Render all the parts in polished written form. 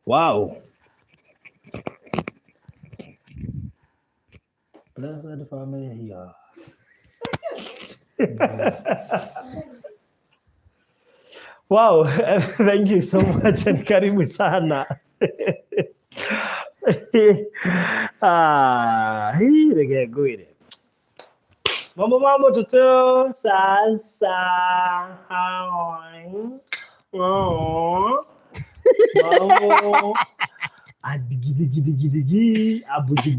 Wow. Blessed family here. Wow, thank you so much and karibu sana. Hii rege gwire. Mambo tuto sasa. Oh. Mambo. Adigidi abuju.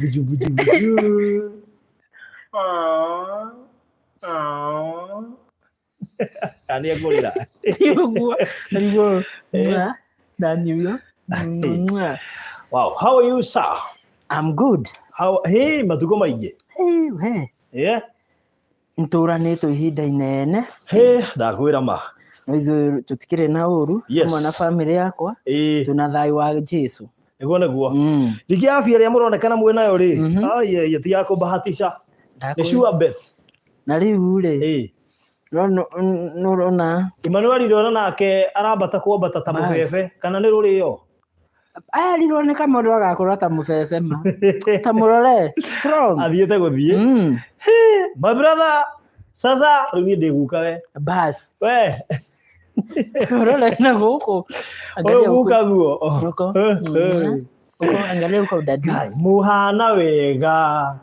Ani agorira. Wow, how are you, sir? I'm good. Hey, matuko maige. Hey. Yeah. Nturanĩtwo ihinda inene. Hey, ndakwĩra ma. Ithuĩ tũtikĩrĩ na ũru. Hamwe na family yakwa. Tuna thayũ wa Jesu. Nĩguo nĩguo. Rĩngĩ afya ĩrĩa mũronekana mwĩ nayo rĩ. Ti ya kũbahatisha. Nĩ sure bet. Na rĩu rĩ. Nũrona. Emmanuel ndona nake arambata kwambata ta mũbebe kana nĩ rũrĩyo. Aya rironeka mũndũ agakorwo ta mũbebe ma. Ta mũrore. Strong. Athiĩte gũthiĩ. My brother. Sasa rĩu ndĩguka we. Bas. We. Role na gũkũ. Guka guo. Angalia uko dadi. Muhana wega.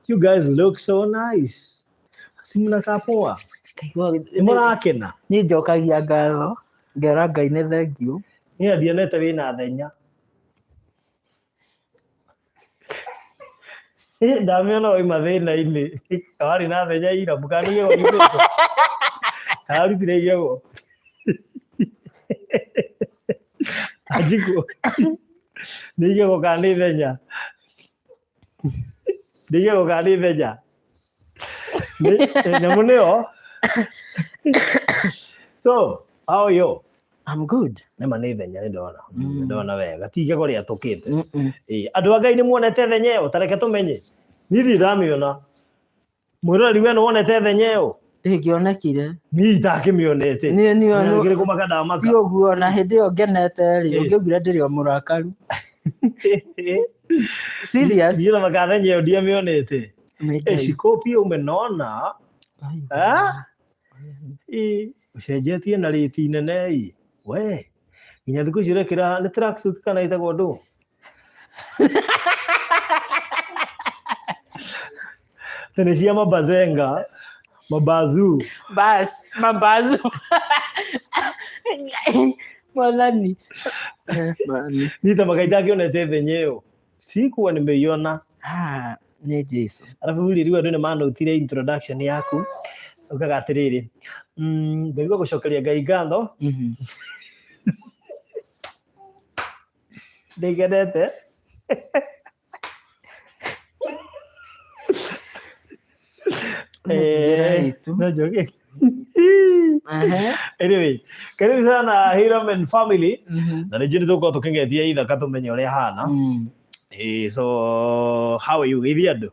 You guys look so nice. Simuna kapoa. Mũrakena. Ni njokagia ngatho. Ngera Ngai nĩ thengiũ. Niĩ ndionete wĩna thenya. Ndamĩona oima thĩna-inĩ. Warĩ na thenya ira mũkanĩge gũthĩtwo. Arutire igego. Ajiko. Nĩ igego kana nĩ thenya. Nĩ igego kana nĩ thenya. Nyamũ nĩyo. So, how are you? I'm good. Nema nĩ thenya nĩ ndona wega. Ti igego rĩa tũkĩte. Andũ a Ngai nĩ muonete thenya ĩyo, tareke tũmenye. Niĩ ndamĩona. Mwĩrori we nĩ wonete thenya ĩyo. Ndĩngĩonekire. Niĩ itakĩmĩonete. Niĩ ngĩrĩ kũmaka ndamaka. Ti ũguo na hĩndĩ ĩyo ngenete rĩ, ũngĩaugire ndĩrĩ o mũrakaru. Serious? Niĩ thenya ĩyo ndiamĩonete. Shikopi umeona? Ucenjetie na rĩti nene we. Nginya thikũ ici ũrekĩra nĩ tracksuit kana itagwo ndũ. Tene cia mabazenga. Mabazu. Mabazu. Mwathani. Nita makaita kĩonete thenya ĩyo. Sikuwa nimeiona. Nĩ Jesu. Alafu rĩu andũ nĩ manotire introduction yaku. Ukaga atĩrĩrĩ. Ngaigua gũcokeria Ngai ngatho. Ndĩgendete. No joking. Anyway, karibu sana Hiramen family. Na nĩ njĩrĩ tũkorwo tũkĩngetia ithaka tũmenye ũrĩa hana. So how are you with andũ?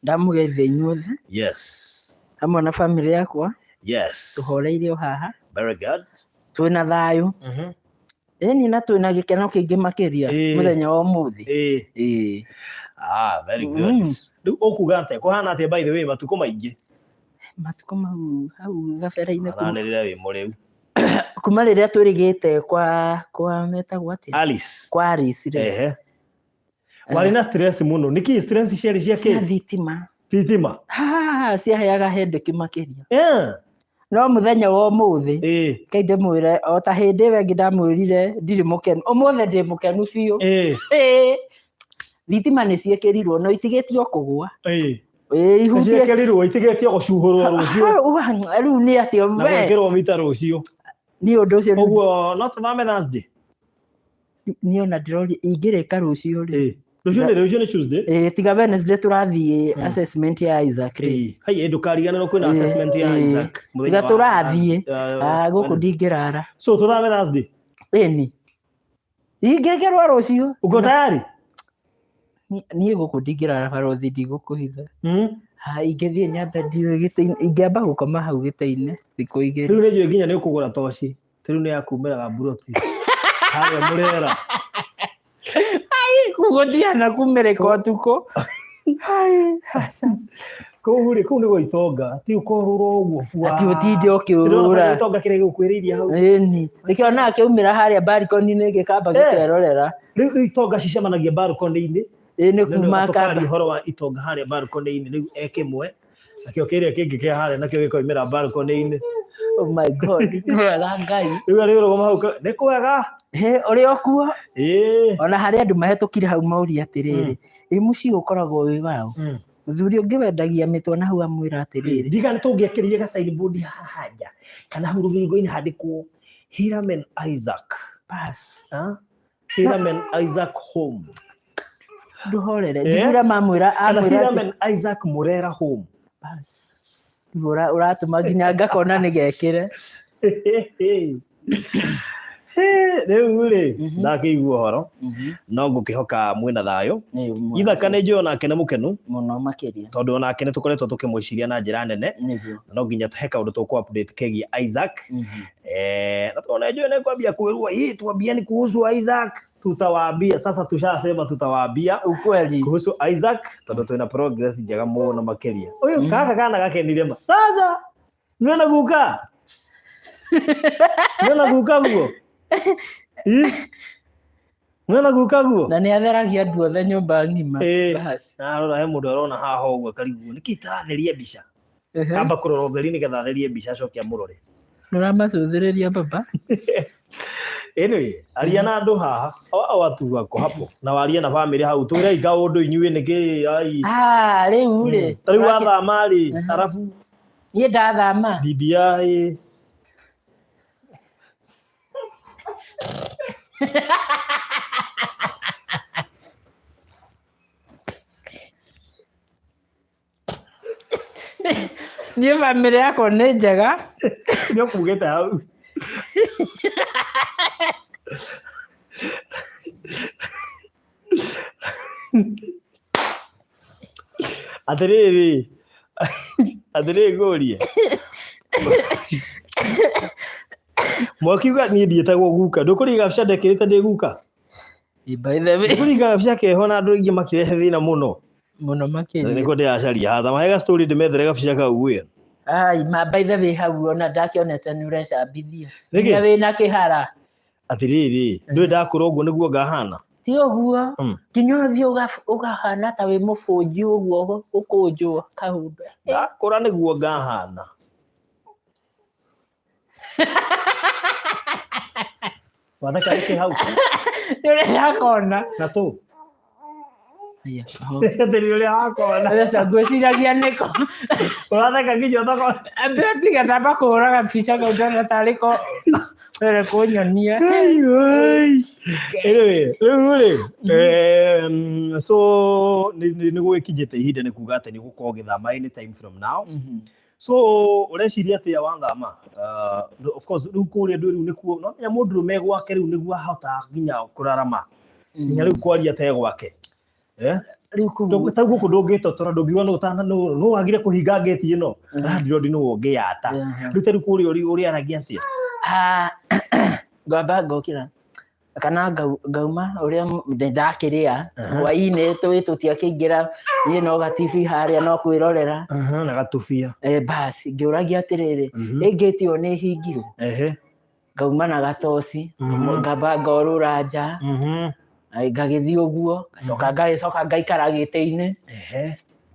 Ndamugeithia inyuothe. Yes. Hamwe na family yakwa. Yes. Tuhoreire o haha. Very good. Twĩna thayũ. Eni na twĩna gĩkeno kĩingĩ makĩria mũthenya wa ũmũthĩ. Very good. Rĩu ũkuga atĩa kũhana atĩa by the way matukũ maingĩ? Matukũ mau hau gabere-inĩ kũhanĩrĩra wĩ mũrĩu. Kuma rĩrĩa twĩrĩgĩte kwa metagwo atĩa? Alice. Kwa Alice rĩ. Warĩ na stress mũno. Nĩkĩ stress ciarĩ cia kĩ? Thitima. Thitima. Ciaheaga hendeki makĩria. No mũthenya wa ũmũthĩ kainde mwĩre o ta hĩndĩ ĩyo ĩngĩ ndamwĩrire ndirĩ mũkenu. Ũmũthĩ ndĩ mũkenu biũ. Thitima nĩ ciĩkĩrirwo no itigĩtio kũgũa. ihutie kerirwo itigetie gucuhurwo rucio riu ni atio na gwikirwo mita rucio ni undu ucio uguo no tuthame Thursday ni ona ndirori ingireka rucio ri rucio ni Tuesday tiga Wednesday turathie assessment ya Isaac ri hai ndukariganirwo kwina assessment ya Isaac tiga turathie guku ndingirara so tuthame Thursday ni ingirwa rucio uko tayari ni guku ndingirara barothi ndigukuhitha ingithie nyambe ndiwe gite ingamba gukoma hau gite-ini thiku igiri riu ni nginya ni ukugura toci riu ni yakumiraga buroti haria murera kugothia kumereka utuko kuu ni gwitonga ti ukorurwo uguo bua ati utinde ukiurura itonga kire gukwiriria hau ni nikiona akiumira haria balcony-ini gikamba gikerorera riu itonga cicemanagia balcony-ini ni kuma kamba horo wa itonga haria balcony-ini riu ekimwe nakio kiria kingi kia haria nakio gikoimira balcony-ini oh my god wega ngai riu rugoma hau ni kwega uri okuo ona hari andu mahetukire hau mauri atiriri muci ukoragwo wi wao muthuri ungi wendagia mitwa na hau amwira atiriri ndiga ni tungiekirie ga signboard haja kana hau rugingo-ini handikwo Hiramen Isaac bas Hiramen Isaac home nduhorere njira mamwira Hiramen Isaac Murera home bas uratuma nginya ngakona ni gekire riu ri ndakiigua horo no ngukihoka mwina thayo Ithaka ni njui onake ni mukenu muno makiria tondu onake ni tukoretwo tukimwiciria na njira nene no nginya tuhe kaundu tuku update kegie Isaac na tuone njui ni kwambia kwirwo tuambieni kuhusu Isaac tutawaambia sasa tushasema tutawaambia ukweli kuhusu Isaac tondu twina progress njega muno makiria uyu kaka kana gakenire ma sasa niona guka guo Mwana gukaguo na ni atheragia andu othe nyumba ngima basi arora he mundu arona haha uguo kariguo niki taratheria mbica kamba kurora utheri ni getha therie mbica cokia murore nuramacuthiriria baba anyway aria na andu haha watu wako hapo na waria na family hau twira inga undu inyuĩ niki ai riu ri tariu wathama ri arafu ni ndathama BBI ni family yako ni njega ndio kugeta hau atiriri ngurie mwakiuga ni ndietagwo guka ndukuriga bica ndekirite ndi guka by the way ndukuriga bica keho na andu ingi makirehe thina muno makiria niko ndiacaria hatha mahega story ndimethere gabica kau wi by the way hau ona ndakionete ni urecambithia nginya wina kihara atiriri ndui ndakura uguo niguo ngahana ti uguo nginya uthie ugahana ta wi mubunji uguo ukunjwo kahumbe ndakura niguo ngahana wathaka iki hau nire ndakona na tu aya nire ndakona sasa ngwiciragia niko wathaka nginya thoko tiga ndamba kuhuraga bica kau ndona tariko were kunyonia anyway so ni gwikinyite ihinda ni kuga ati ni gukorwo githama any time from now so ureciria atia wathama of course riu kuria ndu riu nikuo no menya mundu rume gwake riu niguo ahota nginya kurarama nginya riu kwaria te gwake riu ta guku ndungitotora ndungiwa no wagire kuhinga gate ino landlord no wongiata riu te riu kuria uri aragia atia ngamba ngokira kana ngauma uria ndakiria hwaini tutiakiingira ni no ga TV haria no kwirorera na gatubia basi ngiuragia atiriri ingiti o ni hingiro ngauma na gatoci ngamba ngorura nja ngagithii uguo ngacoka ngaikara giti-ini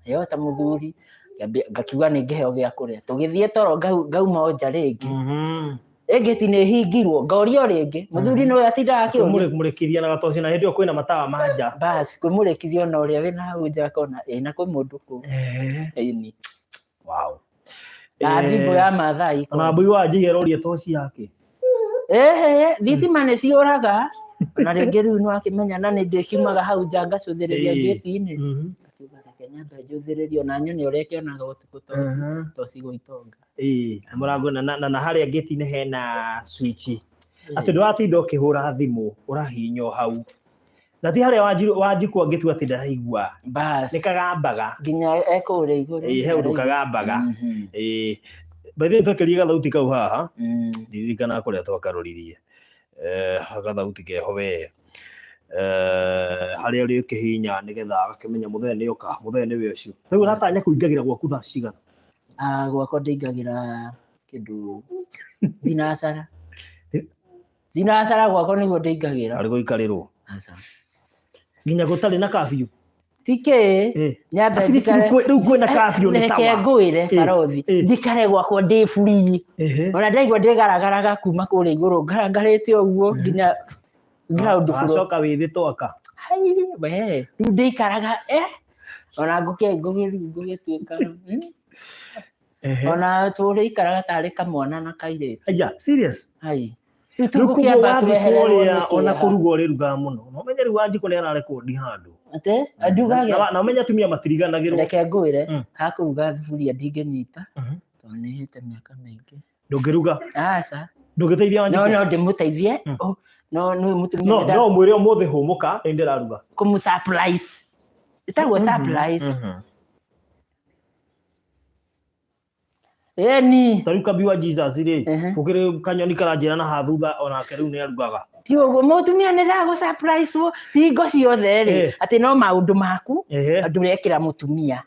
yo ta muthuri ngakiuga ni ngiheo gia kuria tugithie toro ngauma nja ringi gate nĩ hingirwo ngorio rĩngĩ mũthuri no atinda akĩũria mũrĩkithia na gatoci na hĩndĩ ĩyo kwĩna matawa ma nja basi kwĩmũrĩkithia na ũrĩa wĩna hau nja akona na kwĩ mũndũ kũu ĩni wow na thimũ ya Maathai na mbui wa njigĩ aroria toci yake thitima nĩ ciũraga na rĩngĩ rĩu no akĩmenya na nĩ ndĩkiumaga hau nja ngacũthĩrĩria gate-inĩ akiuga reke nyambe njũthĩrĩrie ona nyone ũrĩa kĩonaga ũtukũ toci gũitonga na mũrango na harĩa gate-inĩ hena switch atĩ ndũratinda ũkĩhũra thimũ ũrahihinya hau na ti harĩa Wanjikũ angĩtua atĩ ndaraigua nĩ kagambaga nginya ekũrĩa igũrũ he ũndũ kagambaga by the way twakĩria gathauti kau haha ndirikana kũrĩa twakaroririe gathauti keho we harĩa ũrĩ ũkĩhihinya nĩgetha agakĩmenya mũthenya nĩ oka mũthenya nĩwe ũcio rĩu ũratanya kũingagĩra gwaku thaa cigana gwakwa ndĩingagĩra kĩndũ thinacara gwakwa nĩguo ndĩingagĩra arĩ gũikarĩrwo nginya gũtarĩ na kabiũ tikĩ nyambe rĩu kwĩna kabiũ nĩ sawa reke ngwĩre barothi njikare gwakwa ndĩ free ona ndaigua ndĩgaragaraga kuma kũrĩa igũrũ ngarangarĩte ũguo nginya ground floor acoka wĩthĩ twaka rĩu ndĩikaraga ona ngũgĩtuĩka ona tũrĩikaraga tarĩ kamwana na kairĩtu aya serious rĩu kũgũa kũrĩa ona kũruga ũrĩrugaga mũno no menye rĩu Wanjikũ nĩ ararekondi handũ na ũmenye atumia matiriganagĩrwo reke ngwĩre hakũruga thuburia ndingĩnyita tondũ nĩ hĩte mĩaka mĩingĩ ndũngĩruga aca ndũngĩteithia Wanjikũ no ndĩmũteithie no mwĩre ũmũthĩ hũmũka nĩ ndĩraruga kũmũ-surprise ĩtagwo surprise eni tarĩu Kabiũ wa Jesus rĩ gũkĩrĩ kanyoni karanjĩra na hathutha onake rĩu nĩ arugaga ti ũguo mũtumia nĩ ndagũ-surprise ti ngo ciothe rĩ atĩ no maũndũ maku ndũrekĩra mũtumia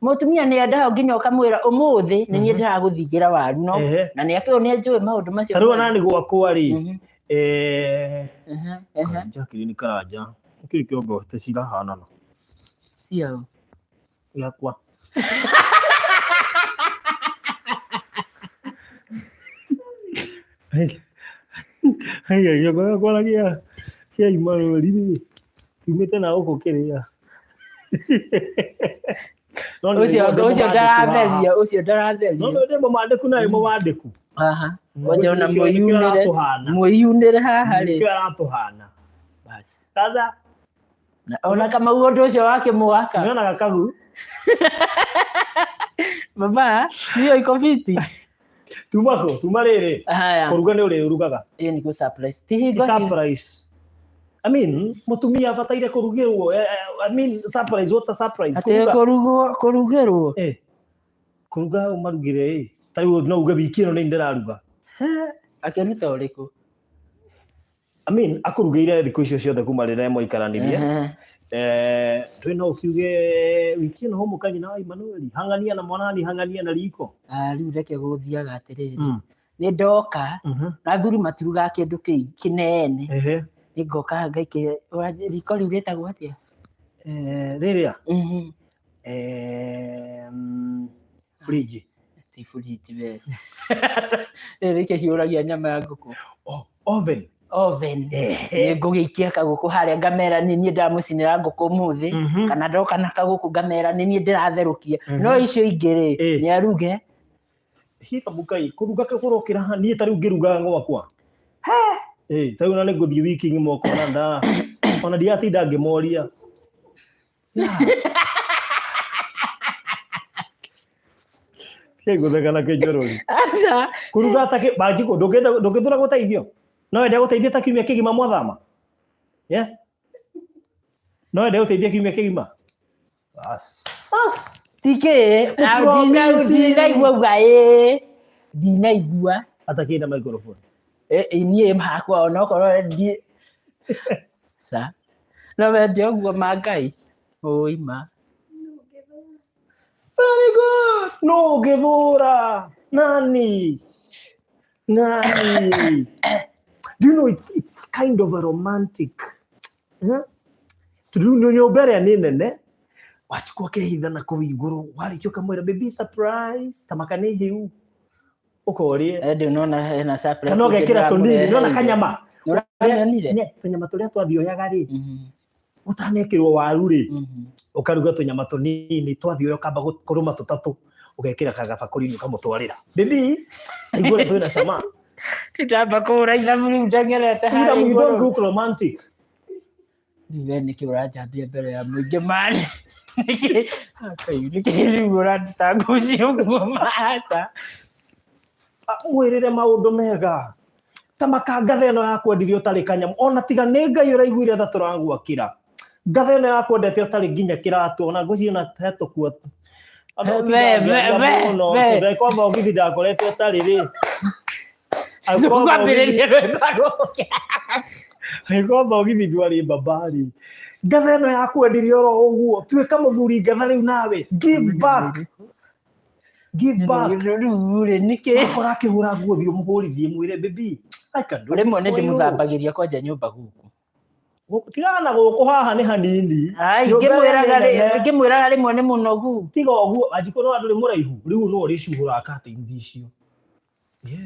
mũtumia nĩ endaga nginya ũkamwĩra ũmũthĩ nĩ niĩ ndĩragũthigĩra waru no na nĩ akĩrwo nĩ njũĩ maũndũ macio tarĩu ona nĩ gwakwa rĩ jakiri nĩ karanja kĩu kĩongo te cirahanana ciao gĩakwa gĩakwa gĩakwa kĩa imarũri rĩ tiumĩte na gũkũ kĩrĩa ũcio ndaratheria no ndĩ mũmandĩku na mũmandĩku wanja ona mwĩyunĩre haha rĩ nĩkĩo aratũhana basi sasa ona kama ũndũ ũcio wake mũwaka nĩonaga kagu baba hiyo iko fiti tuma rĩrĩ kũruga nĩ ũrĩrugaga ni ku surprise surprise I mean mũtumia abataire kũrugĩrwo I mean surprise what's a surprise kũrugĩrwo kũruga ũmarugĩre tarĩu no uge wiki ĩno nĩ ndĩraruga akĩruta ũrĩkũ I mean akũrugĩire thikũ icio ciothe kuma rĩrĩa mũikaranĩrie twĩna ũkiuge wiki ĩno hũmũka nyina wa Emmanuel hang'ania na mwanani hang'ania na riko rĩu reke gũthiaga atĩrĩrĩ nĩ ndoka na athuri matirugaga kĩndũ kĩnene nĩ ngoka ngaikĩra riko rĩu rĩtagwo atĩa rĩrĩa fridge ti fridge we rĩrĩa hiũragia nyama ya ngũkũ oven nĩ ngũgĩikia kagũkũ harĩa ngamera nĩ niĩ ndamũcinĩra ngũkũ ũmũthĩ kana ndoka na kagũkũ ngamera nĩ niĩ ndĩratherũkia no icio ingĩ rĩ nĩ aruge hikamukai kũruga kũrokĩra niĩ tarĩu ngĩruga gwakwa tarĩu ona nĩ ngũthiĩ wiki ng'ima ũkona ona ndiatinda ngĩmoria ngũtheka na kĩnjorori kũruga Wanjikũ ndũngĩtũra gũteithio no wende gũteithia ta kiumia kĩgima mwathama no wende gũteithia kiumia kĩgima tikĩ ndinaigua uga ndinaigua atakĩna microphone niĩ hakwa onokorwo no wende ũguo Mangai ũima very good no ũngĩthũra nani do you know it's kind of a romantic to do nyũmba nĩ nene Wanjikũ akĩhitha na kũu igũrũ warĩkio kamwĩra baby surprise tamaka nĩ hiu ukorie ndio unaona hena surprise kana ugekira tunini unaona kanyama uranyanire tunyama turia twathioyaga ri utanekirwo waru ri ukaruga tunyama tunini twathioya kamba kuruma tutatu ugekira kagabakuri ukamutwarira baby aigua twina cama titamba kura ithamu ndengerete hari you don't look romantic ndiwe nikiurajambia mbere ya muingi mani nikiriura nditangucio nguo maasa mwirire maundu mega ta makangatha ino yakwendirio utari kanyamu ona tiga ni Ngai uraiguire tha turagwakira ngatha ino yakwendete utari nginya kiratu ona ngũciona hetũkua kwamba ũgithi ndakoretwo ũtarĩ rĩ kwamba ũgithi ndwarĩ mbambari ngatha ĩno yakwendirie oro ũguo tuĩka mũthuri ngatha rĩu nawe give back akora akĩhũra nguo thiĩ mũhũrithie mwĩre baby rĩmwe nĩ ndĩmũthambagĩria kwanja nyũmba gũkũ tigana na gũkũ haha nĩ hanini ngĩmwĩraga rĩmwe nĩ mũnogu tiga ũguo angĩkorwo andũ nĩ mũraihu rĩu no ũrĩcuhũra curtains icio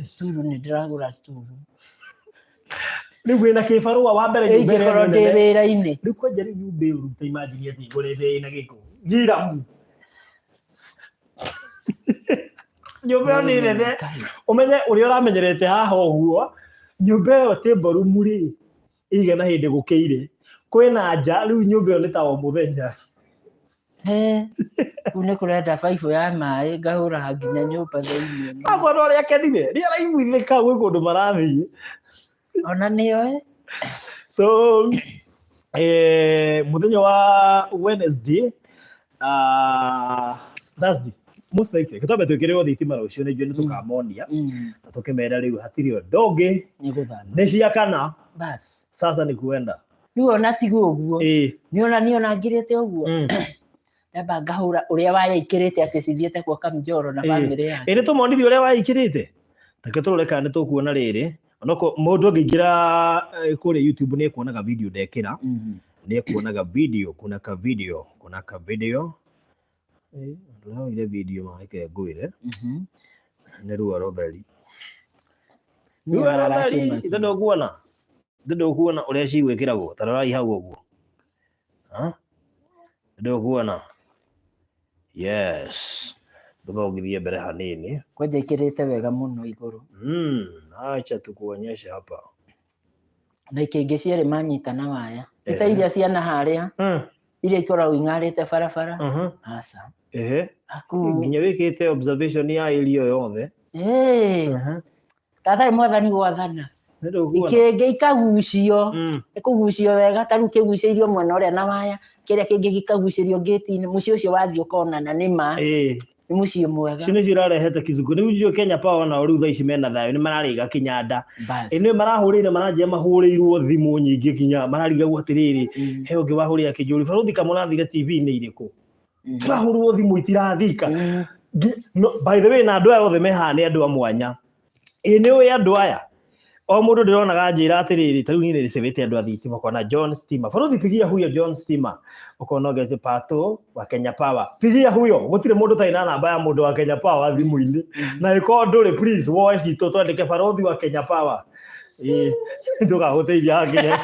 sturu nĩ ndĩragũra sturu rĩu wĩna kĩbarũa wa mbere nyũmba ĩrĩa ndĩ wĩra-inĩ rĩu kwanja rĩu nyũmba ĩyo ta imagine atĩ ngũrete ĩna gĩko njiramu nyũmba ĩyo nĩ nene ũmenye ũrĩa ũramenyerete haha ũguo nyũmba ĩyo table room rĩ ĩiga na hĩndĩ gũkĩire kwĩna nja rĩu nyũmba ĩyo nĩ ta o mũthenya kũu nĩ kũrenda baibũ ya maĩ ngahũra nginya nyũmba thĩinĩ mwana ũrĩa akenire nĩ araiguithĩka gwĩ kũndũ marathiĩ ona nĩyo so mũthenya wa Wednesday Thursday most likely gĩtwambe twĩkĩrĩrwo thitima rũciũ nĩ njũĩ nĩ tũkamonia na tũkĩmera rĩu hatirĩ ũndũ ũngĩ nĩ ciakana sasa nĩ kuenda rĩu ona tiga ũguo niona ngirĩte ũguo ndamba ngahũra ũrĩa wayaikĩrĩte atĩ cithiĩte kwa Kamjoro na bamĩrĩ yake nĩ tũmonithia ũrĩa wayaikĩrĩte take tũrore kana nĩ tũkuona rĩrĩ onako mũndũ angĩingĩra kũrĩa YouTube nĩ ekuonaga video ndekĩra nĩ ekuonaga video kuna ka video ndio ile video mareke ngwire nĩ ruo rotheri ndendo kuona ũrĩa cigwĩkĩragwo tarorai hau ũguo ndendo kuona yes ndũthongithie mbere hanini kwanja ikĩrĩte wega mũno igũrũ acha tukuonyeshe hapa na ikĩngĩ cierĩ manyitana waya ita iria ciana harĩa iria ikoragwo ing'arĩte barabara aca nginya wĩkĩte observation ya area yothe tatarĩ mwathani gwathana ikĩngĩ ikagucio ĩkũgucio wega ta rĩu kĩgucĩirio mwena ũrĩa na waya kĩrĩa kĩngĩ gĩkagucĩrio gate-inĩ mũciĩ ũcio wathiĩ ũkona nĩ ma nĩ mũciĩ mwega icio nĩcio irarehete kĩzuku rĩu nĩcio Kenya Power nao rĩu thaa ici mena thayũ nĩ mararĩga Kinyanda nĩ marahũrĩire maranjia mahũrĩirwo thimũ nyingĩ kinya mararigagwo atĩrĩrĩ he ũngĩ wahũrĩra kĩnjũri baruthi kamũrathire TV-inĩ irĩkũ turahũrwo thimũ itirathika by the way na andũ aya othe mehaha nĩ andũ a mwanya nĩ ũĩ andũ aya o mũndũ ndĩronaga njĩra atĩrĩrĩ ta rĩu niĩ nĩrĩcebete andũ a thitima kwana John Stima baruthi pigia huyo John Stima ukona ongete pato wa Kenya Power pigia huyo gũtirĩ mũndũ tarĩ na namba ya mũndũ wa Kenya Power thimũ-inĩ na ĩko ndũrĩ please woe citũ twandĩke baruthi wa Kenya Power ndũgagũteithia hakinya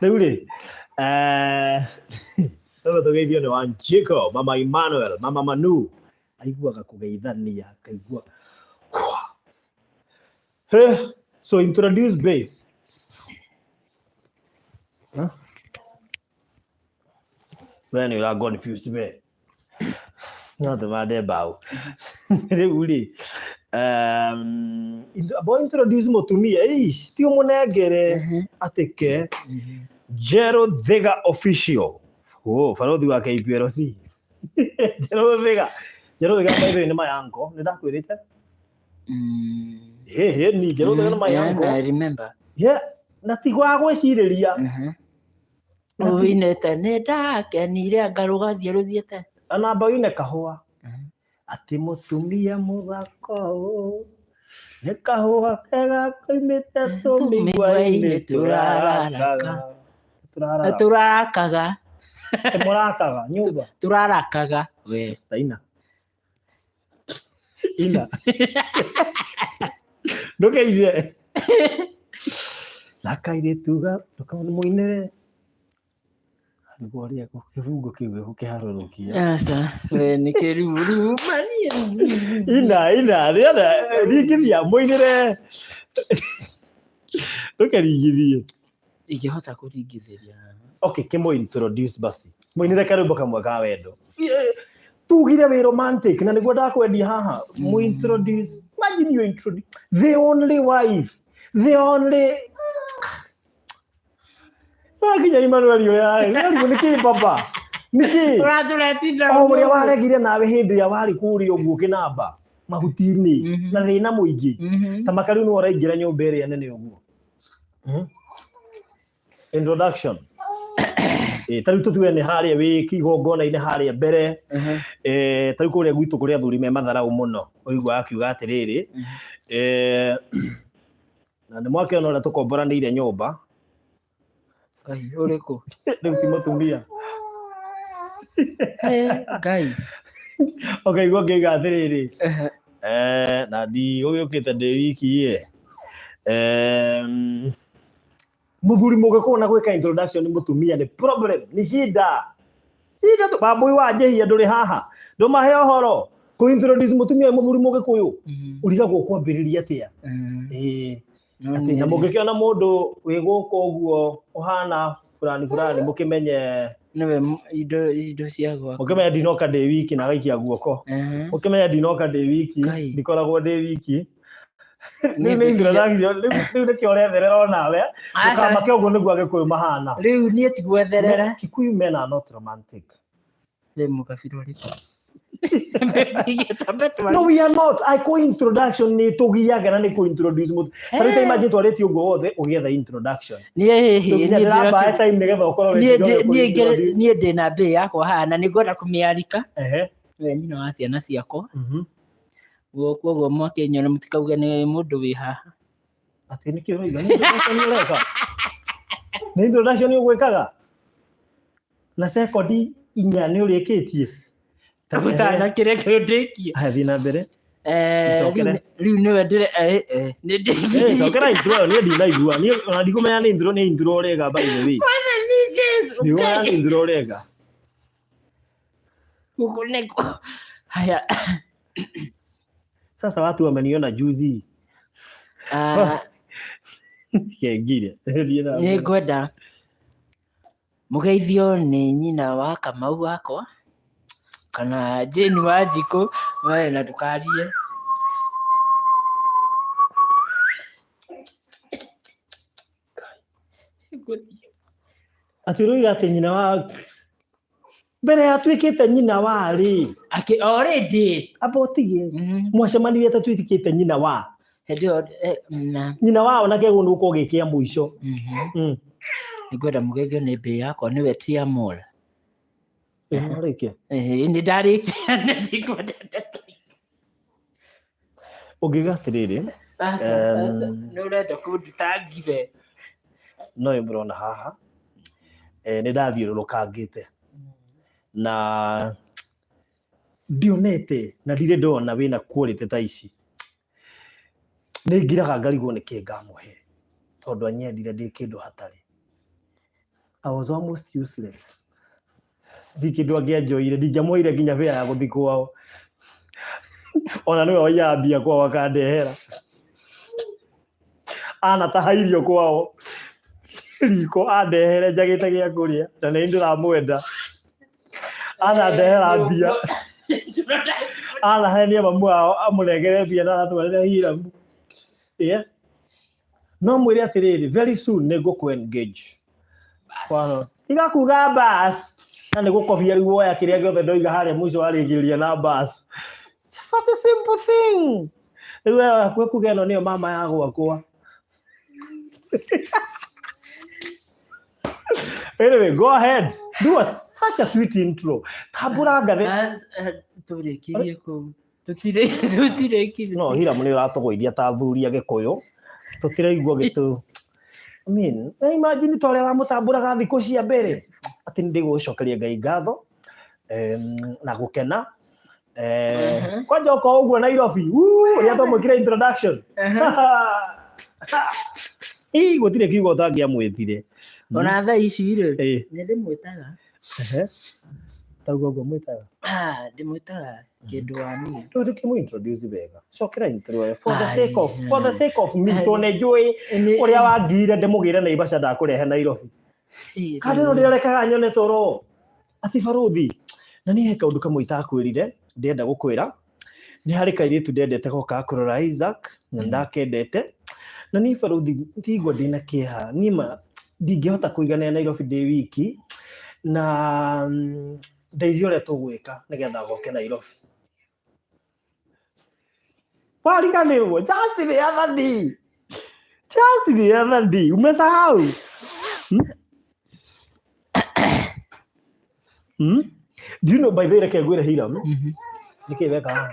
rĩu rĩ tũgeithio nĩ Wanjiko Mama Emmanuel Mama Manu aiguaga kũgeithania kaigua so introduce babe when you are confused babe no the made bao rĩu rĩ abo introduce mũtumia ti ũmũnengere atĩke Jero Thega official baruthi wa KPLC Jero Thega by the way nĩ mayango nĩ ndakwĩrĩte ni Jero Thega nĩ mayango I remember na tigwa gwĩcirĩria ũinĩte nĩ ndakenire ngarũga thiĩ namba ũine kahũa atĩ mũtumia mũthako nĩ kahũa kega koimĩte tũmĩgua-inĩ tũraraka turarakaga Murakaga nyumba turarakaga we taina ina ndukaire nakaire tuga tukabona muinere Niguaria kifungo kiwe kukiharurukia. Asa, we nikiruru mania. Ina rigithia muinire. Ndukarigithie. Ingihota kuringithiria. Okay, kimo introduce basi. Muinire karumbo kamwe ka wendo. Tugire we romantic na niguo ndakwendia haha. Mu introduce. Imagine you introduce the only wife. The only Akinya Emmanuel yo niki baba niki uraturetindo uria waregire nawe hindi ya wari kuri uguo kinamba mahutini na thina muingi ta makari no uraingira nyumba ria nene uguo introduction tari tutue ni haria wi kigongona ine haria mbere tari kuria gwitu kuria athuri me matharau muno uigwa akiuga atiriri na ni mwake ona tukomboranire nyumba Ngai uriko riu ti mutumia Ngai okay go ngiga atiriri na ndi ugiukite ndi wiki muthuri mugikona gwika introduction ni mutumia ni problem ni shida tu babu wajehia nduri haha ndumahe ohoro ku introduce mutumia muthuri mugikuyu urigagwo kwambiriria atia ati na mugikiona mundu wi guko uguo uhana fulani mukimenye niwe indo cia gwaka mukimenya ndinoka ndi wiki na gaikia guoko mukimenya ndinoka ndi wiki ndikoragwo ndi wiki ni introduction riu ni kioretherera nawe ukamba ke uguo niguo agikuyu mahana riu nie tigwetherera Kikuyu men are not romantic mukabira riko No, we are not. I go introduction ni tugiaga na ni ko introduce mutu. Tarita imagine twareti ugo wothe ugietha introduction. Nie ndira time nigetha ukorwo we. Nie ndina mbei yakwa hana ni ngwenda kumiarika. We nyina wa ciana ciakwa. Guo mwake nyone mutikauge ni mundu wi haha. Ati ni kiro iga ni ureka. Ni introduction ugwikaga. Na second inya ni urikitie. Tabutana kire kudiki hathi na mbere riu niwe ndire ni ndiki sokera intro ni ndinaigua ni ona ndikumenya ni intro urega by the way ni Jesus ni wa intro urega ukuneko haya sasa watu wameniona juzi kengire ni ngwenda mugeithio ni nyina wa Kamau wakwa kana Jane Wanjiku wewe na tukarie atiruiga ati nyina wa mbere yatuikite nyina wa ri aki already abotige mwacemanirie tatuikite nyina wa hedio nyina wa ona ke gundu ko gikia muico ngwenda mugeithio ni mbei yakwa niwe tia mole Ndarĩkia ni ndarikia ndikwenda ũngiuga atĩrĩrĩ nĩ ũrenda kũnduta ngive no ĩmũrona haha nĩ ndathiũrũrũkangĩte na ndionete na ndirĩ ndona wĩna quality ta ici nĩ ngiraga ngarigwo nĩkĩ ngamũhe tondũ anyendire ndĩ kĩndũ hatarĩ I was almost useless Zikindu angianjoire ndinjamuire nginya wĩra ya guthi kwao ona niwe wayambia kwao akandehera ana tahairio kwao riko andehere njagite gia kuria na nĩ ndiramwenda ana ndehera mbia ana henia mamu amũnengere mbia na atwarĩre hiramu no mwĩre atĩrĩrĩ very soon nĩ ngũkũ engage kwano tiga kuga bas na nĩ gũkobia rĩu woya kĩrĩa gĩothe ndoiga harĩa mũico warĩgĩrĩria na bas just such a simple thing rĩu kwe kuga ĩno nĩyo mama ya gwakwa anyway go ahead do such a sweet intro tabura ngathe tũrĩkirie kũu tũtirĩkirie no hira mũnĩ ũratũgũithia ta athuri a Gĩkũyũ tũtiraigua gĩtũ I mean, na imagine tole wa mutamburaga thikũ cia mbere ati ndigũcokeria Ngai ngatho na gũkena kwanja uko ũguo Nairobi ũrĩa twamwĩkire introduction gũtirĩ kiugo ũtangĩamwĩtire ona thaa ici rĩ nĩ ndĩmwĩtaga tauga ũguo mwĩtaga ndĩmwĩtaga kĩndũ wa niĩ tũkĩmũintroduce wega cokera intro for the sake of me tone njũĩ ũrĩa wangire ndĩmũgĩre Naivasha ndakũrehe Nairobi kandi no ndĩrekaga nyone toro ati baruthi na niĩ he kaũndũ kamwe itakwĩrire ndĩenda gũkwĩra nĩ harĩ kairĩtu ndendete goka kũrora Isaac na ndakendete na niĩ baruthi ndigua ndĩna kĩeha niĩ ndingĩhota kũigana Nairobi ndĩ wiki na ndeithio ũrĩa tũgwĩka nĩgetha goke Nairobi wariganĩrwo just the other day umesahau do you know by the way reke ngwĩre Hiram nĩkĩ weka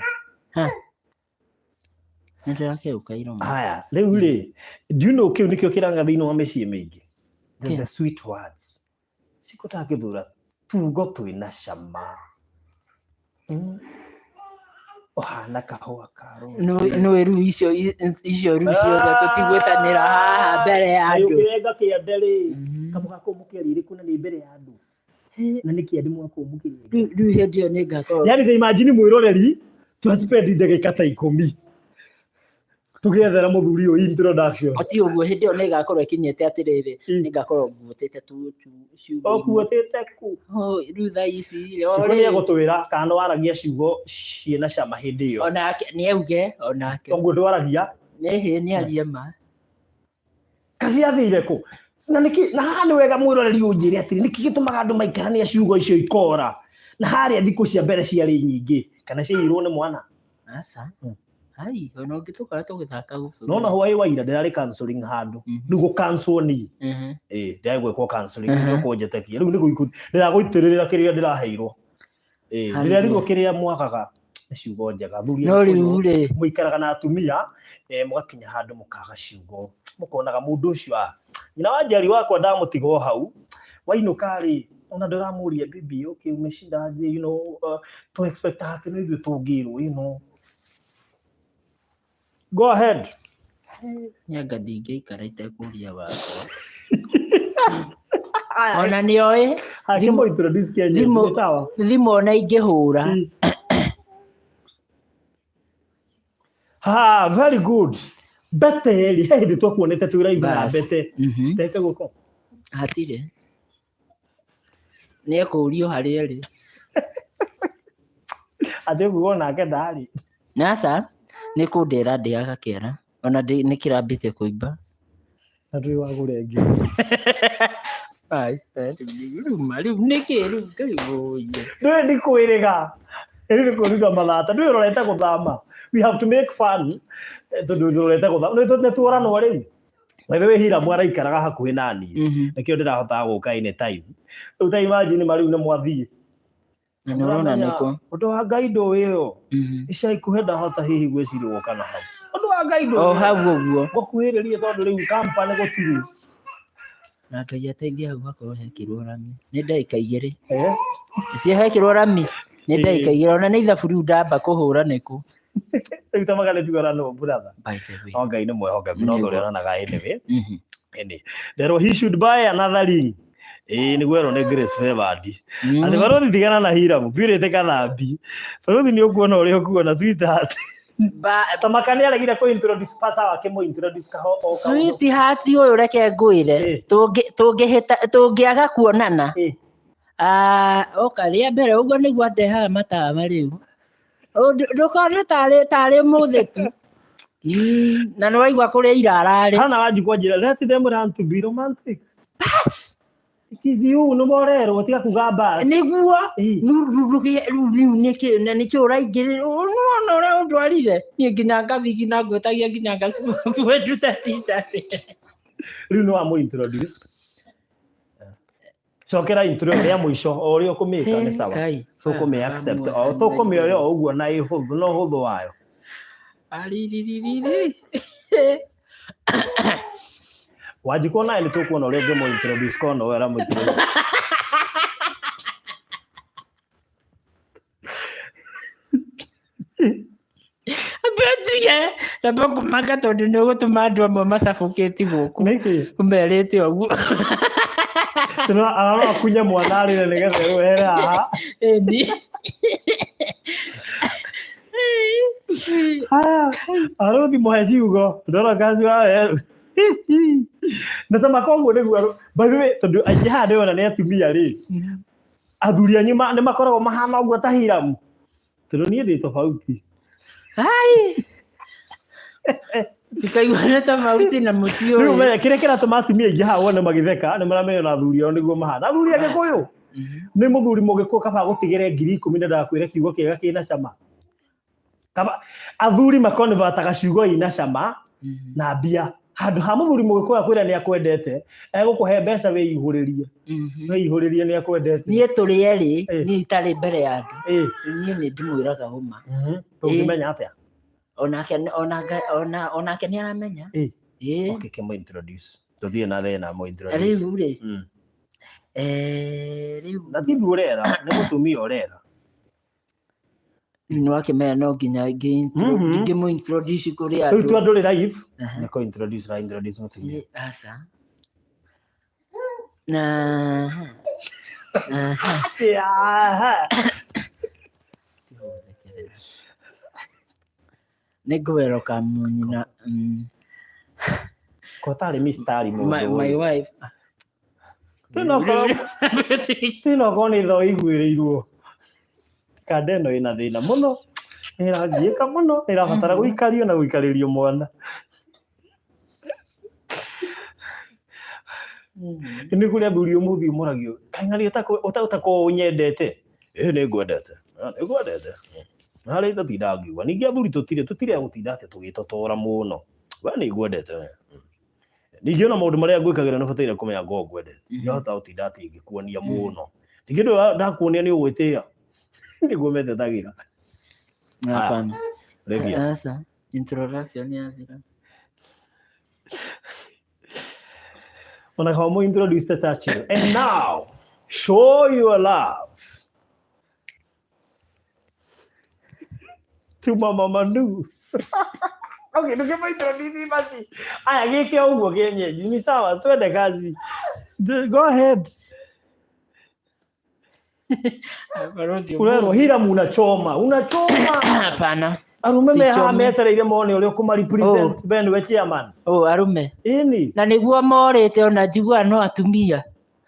haya rĩu rĩ do you know kĩu nĩkĩo kĩranga thĩinĩ wa mĩciĩ mĩingĩ the sweet words cikũtangĩthũra tugo twĩna cama ohana kahũa ka rũciinĩ no rĩu icio rĩu ciothe tũtigwĩtanĩra haha mbere ya andũ ũkĩrenga kĩande rĩ kamũga kũmũkĩria irĩkũ na nĩ mbere ya andũ na nĩ kĩande mwakũmũkĩria rĩu hĩndĩ ĩyo nĩ ngakorwo yani imagine mwĩroreri twaspend ndagĩka ta 10 tũgĩethera mũthuri ũyũ introduction ati ũguo hĩndĩ ĩyo nĩ ngakorwo ĩkinyĩte atĩrĩrĩ nĩ ngakorwo nguotete ciugo ũkuotete ku rĩu thaa ici nĩ egũtwĩra kana waragia ciugo ciĩna cama hĩndĩ ĩyo onake nĩ auge onake ũguo ndwaragia nĩ aria ma kaciathire kũ na haha nĩ wega mwĩroreri ũnjĩre atĩrĩ nĩkĩ gĩtũmaga andũ maikarania ciugo icio ikora na harĩa thikũ cia mbere ciarĩ nyingĩ kana ciairwo nĩ mwana aca hai ona ũngĩtũkora tũgĩthaka gũkũ no na hwaĩ waira ndĩrarĩ counseling handũ rĩu gũ cancel ni ndĩragwĩkwo counseling nĩ ũkũnjetekia rĩu nĩ gũikũ ndĩragũitĩrĩra kĩrĩa ndĩraheirwo ndĩrarigwo kĩrĩa mwakaga nĩ ciugo njega thuri no rĩu rĩ mũikaraga na atumia mũgakinya handũ mũkaga ciugo mũkonaga mũndũ ũcio nyina wa Njeri wakwa ndamũtiga hau wainũka rĩ ona ndĩramũria bibi okay umeshindaje you know to expect atĩ nĩ ithuĩ tũngĩrwo you know go ahead nyanga ndingĩikara itekũria wakwa ona nĩoĩ hakĩmũ introduce Kenya sawa thimũ ona ingĩhũra very good bete ri hĩndĩ twakuonete twĩ live na bete teke gũko hatirĩ nĩ ekũrio harĩa rĩ atĩ guo nake ndarĩ nasa nĩ kũndĩra ndĩaga kĩara ona nĩ kĩrambĩte kũimba na twĩ wagũre ngĩ rĩu nĩkĩ rĩu kĩrĩbũiye ndũĩ ndikwĩrĩga rĩu kũruga mathata ndũĩ ũrorete gũthama we have to make fun tondũ ũrorete gũthama nĩ tuoranwo rĩu wewe we Hiram araikaraga hakuhĩ na niĩ nĩkĩo ndĩrahotaga gũka anytime rĩu ta imagine mariu nĩ mwathiĩ nĩũrona nĩkũ ũndũ wa Ngai ndũĩ ica ikuhĩ ndahota hihi gwĩciria gũka na hau ũndũ wa Ngai ndũĩ hau ũguo ngũkuhĩrĩrie tondũ rĩu kampani gũtirĩ na Ngai ateithia hau hakorwo hekĩrwo rami nĩ ndagĩka 2 cia hekĩrwo rami nĩ ndagĩka 2 ona nĩ ithabu rĩu ndamba kũhũra nĩkũ rĩu ta magana tigarano brother by the way Ngai nĩ mwĩhokeku no thorĩ onanaga anyway there he should buy another ring nĩguo ĩrwo nĩ Grace Favored atĩ baruthi tigana na Hiram kwĩrĩte kathambi baruthi nĩ ũkuona ũrĩa ũkuona sweetheart tamakani aregire kũ introduce pasa wake mo introduce kaho sweetheart ũyũ reke ngwĩre tũngĩaga kuonana oka rĩa mbere ũguo nĩguo ndehaga matawa rĩu ndũkona tarĩ mũthĩ tu na nĩ waigua kũrĩa irararĩ hana wanjikwa njĩra let them run to be romantic bas it is you no morero tiga kuga bas nĩguo rĩu nĩkĩ na nĩkĩ ũraingĩrĩrwo no ũrĩa ũndwarire niĩ nginya ngathigi na ngwĩtagia nginya ngwĩndute t-shirt rĩu no amũ introduce cokera intro ya mũico o ũrĩa ũkũmĩka nĩ sawa tũkũmĩ accept o tũkũmĩoya o ũguo na ihũthũ no hũthũ wayo Wanjikũ naye nĩ tũkuona ũrĩa ũngĩmũ introduce kono wera mũ introduce. Abetige tamba kumaka tondu nĩ ũgũtũma andũ amwe macabũkĩti gũkũ ũmerĩte ũguo. Arano akunya mwana arĩre nĩgetha erũhere haha. Ĩni. Arũthi mũhe ciugo ndora kaci wa werũ. Na ta makongo nĩguo by the way tondũ aingĩ haha ndĩrona nĩ atumia rĩ. Athuri anyu nĩ makoragwo mahana ũguo ta Hiramu. Tondũ niĩ ndĩ tofauti. Ai. Tikaiguana tofauti na mũtio. Rĩu menya kĩrĩa kĩratũma atumia aingĩ haha wone magĩtheka nĩ maramenya na athuri ao nĩguo mahana. Athuri a Gĩkũyũ nĩ mũthuri Mũgĩkũyũ kaba gũtigĩre 10,000 na ndakwĩre kiugo kĩega kĩna cama. Kaba athuri makonvataga ciugo ina cama na mbia. Handũ ha mũthuri Mũgĩkũyũ akwĩra nĩ akwendete egũkũhe mbeca wĩihũrĩrie. Wĩihũrĩrie nĩ akwendete. Niĩ tũrĩ erĩ niĩ itarĩ mbere ya andũ. Niĩ nĩ ndĩmwĩraga ũma. Tũngĩmenya atĩa? Onake nĩ aramenya. Okay, kĩmũ introduce. Tũthiĩ na thĩna mũ introduce. Rĩu rĩ. Rĩu. Na ti ithuĩ ũrera, nĩ mũtumia ũrera. Nĩ wakĩmenya no nginya ngĩmũ introduce kũrĩ andũ. Rĩu tu andũ rĩ live. Nĩ kũ introduce mũtumia. Aca. Na. Nĩ welcome nyina. Kotarĩ mistari mũndũ. My wife. Tinokorwo nĩ tho iguĩrĩirwo. Kanda ĩno ĩna thĩna mũno. Nĩ ĩrangiĩka mũno. Nĩ ĩrabatara gũikario na gũikarĩrio mwana. Nĩ kũrĩ athuri ũmũthĩ ũmũragio. Kaing'ari ũtakorwo ũnyendete. Nĩ ngwendete. Nĩ ngwendete. Harĩ ndatinda ngiuga. Ningĩ athuri tũtirĩ gũtinda atĩ tũgĩtotora mũno. We nĩ ngwendete. Ningĩ ona maũndũ marĩa ngwĩkagĩra nĩ bataire kũmenya ngo ngwendete. Ndihota gũtinda atĩ ngĩkuonia mũno. Ningĩ ndĩ ndakuonia nĩ ũgwĩtĩĩa. Nĩguo metetagĩra. Hapana. Sasa introduction yathira. Ona kama introduce the Churchill. And now show your love to Mama Manu. Okay, tukema introduce basi. Aya gĩke ũguo kĩenyeji. Ni sawa, twende kazi. Go ahead. Urero Hiramu unachoma. Hapana. Arume meha metereire mone ũrĩa ũkũma represent Ben we chairman. Arume. Ini. Na nĩguo morĩte ona njigua no atumia.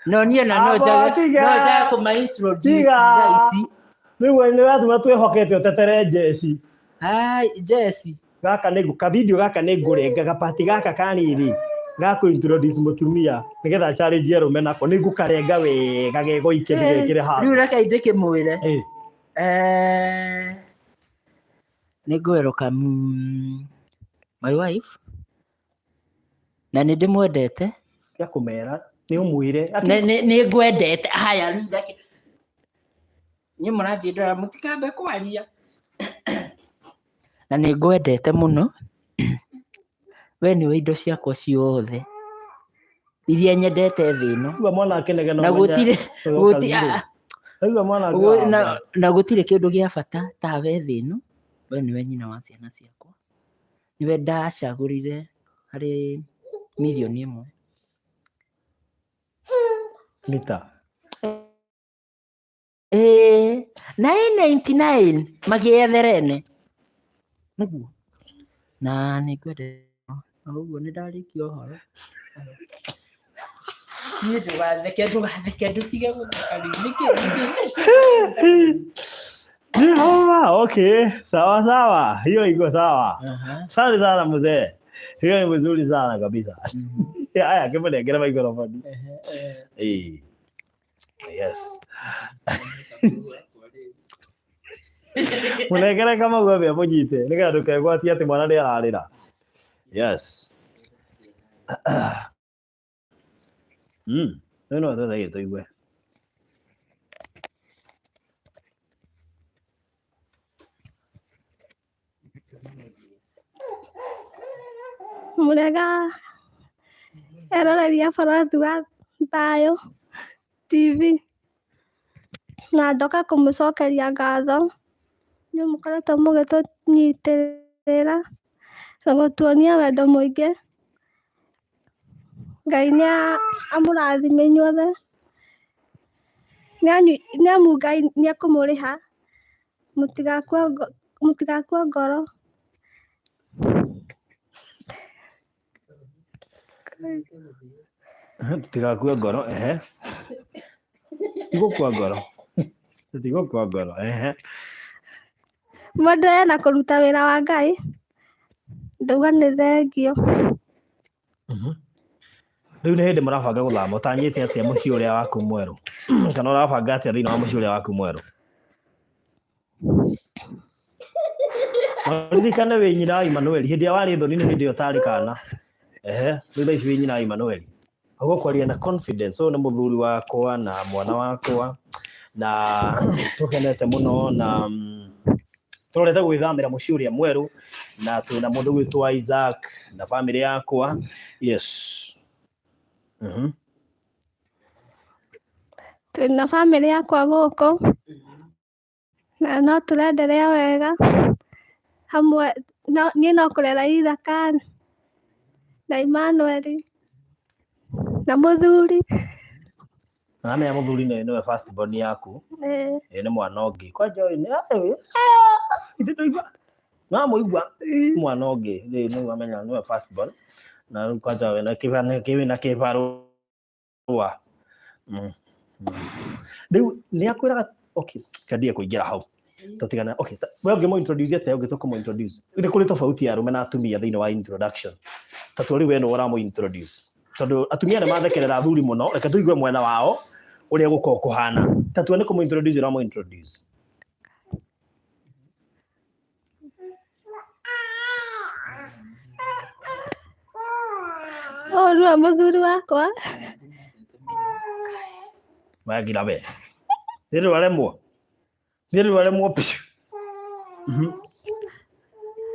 No niĩ na no njaga kũma introduce ici. Nĩguo nĩ watuma twĩhokete ũtetere Jesse. Hai Jesse. Gaka nĩ ka video gaka nĩ ngũrenga gapati gaka kanini. Gako introduce mũtumia nĩgetha challenge arume nako nĩ ngũkarenga wega gego ikĩndigekire haha. Rĩu reke ithĩke mwĩre. Nĩ welcome my wife. Na nĩ ndĩmwendete. Tia kũmera nĩ ũmwĩre. Nĩ ngwendete. Haya rĩu reke. Nĩ mũrathiĩ ndora mũtikambe kwaria. Na nĩ ngwendete mũno. We nĩ indo ciakwa ciothe. Iria nyendete thĩ ĩno. Uga mwana akenega no. Na gũtirĩ kĩndũ gĩa bata ta we thĩ ĩno. We nĩwe nyina wa ciana ciakwa. Nĩwe ndacagũrire harĩ milioni 1. Mita. 999 magĩetherene. Nĩguo. Na nĩ ngwendete. Ũguo nĩ ndarĩkia ũhoro. Niĩ ndũgatheke ndutige gũtheka rĩu. Jehova, okay. Sawa. Hiyo iko sawa. Asante sana mzee. Hiyo ni mzuri sana kabisa. Haya, kembe microphone. Yes. Munegere kama gwe mujite. Nika ndukegwatia ati mwana nĩ ararĩra. Yes. No thothaire tũigue. Murega eroreria borothi wa thayũ TV na ndoka kũmũcokeria ngatho nĩ mũkoretwo mũgĩtũnyitĩrĩra na gũtuonia wendo mũingĩ. Ngai nĩ amũrathime inyuothe nĩ amu Ngai nĩ ekũmũrĩha, mũtigakue ngoro. Tutigakue ngoro, tigũkua ngoro, tutigũkua ngoro, Mwenderee na kũruta wĩra wa Ngai, ndauga nĩ thengio. Rĩu nĩ hĩndĩ mũrabanga gũthama, ũtanyĩte atĩa mũciĩ ũrĩa waku mwerũ, kana ũrabanga atĩa thĩinĩ wa mũciĩ ũrĩa waku mwerũ? Ririkane wĩ nyina wa Emmanuel, hĩndĩ ĩrĩa warĩ thoni nĩ hĩndĩ ĩyo ũtarĩ kana. Rĩu thaa ici wĩ nyina wa Emmanuel, agũkwaria na confidence. Ũyũ nĩ mũthuri wakwa na mwana wakwa, na tũkenete mũno na tũrorete gwĩthamĩra mũciĩ ũrĩa mwerũ, na twĩna mũndũ gwĩtwo Isaac na family yakwa. Yes. Twĩna family yakwa gũkũ na no tũrenderea wega hamwe. Niĩ no kũrera Ithaka na Emmanuel na mũthuri. Ngamenya mũthuri nĩwe first born yaku. Nĩ mwana ũngĩ. Kwanja mũigua mwana ũngĩ nĩ wamenya nĩwe first born, na kwanja wĩna kĩbarũa. Rĩu nĩ akwĩraga okay, kandie kũingĩra hau tũtigana. Okay, we ũngĩmũ introduce atĩa ũngĩ tũkũmũ introduce? Nĩ kũrĩ tofauti ya arũme na atumia thĩinĩ wa introduction. Tatu rĩu we nĩ ũramũ introduce, tondũ atumia nĩ mathekerera athuri mũno. Reke tũigue mwena wao ũrĩa gũkorwo kũhana. Tatu nĩ kũmũ introduce ũramũ introduce. Nĩwe mũthuri wakwa. Wagira we nĩrĩ waremwo piu.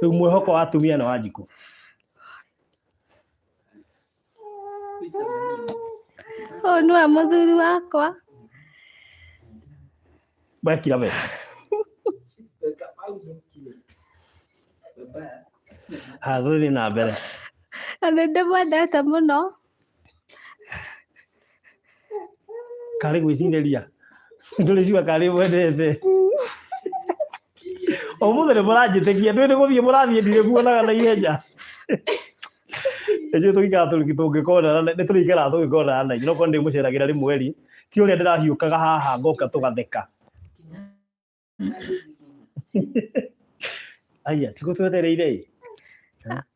Rĩu mwĩhoko wa atumia nĩ wanjikũ. Ũyũ nĩwe mũthuri wakwa. Wakira we tũthiĩ na mbere. Na nĩ ndĩmwendete mũno. Karĩ gwĩcirĩria ndũrĩciua karĩ mwendete. Ũmũthĩ nĩ mũranjĩtĩkia, nĩ gũthiĩ mũrathiĩ ndirĩ muonaga na ihenya. Ĩnjũĩ tũgĩikara tũngĩkorana, nĩ tũrĩikara tũngĩkorana na inyuĩ. No korwo ndĩmũceragĩra rĩmwe rĩ, ti ũrĩa ndĩrahiũkaga haha ngoka tũgatheka. Aya, cigũtwethereire ĩ.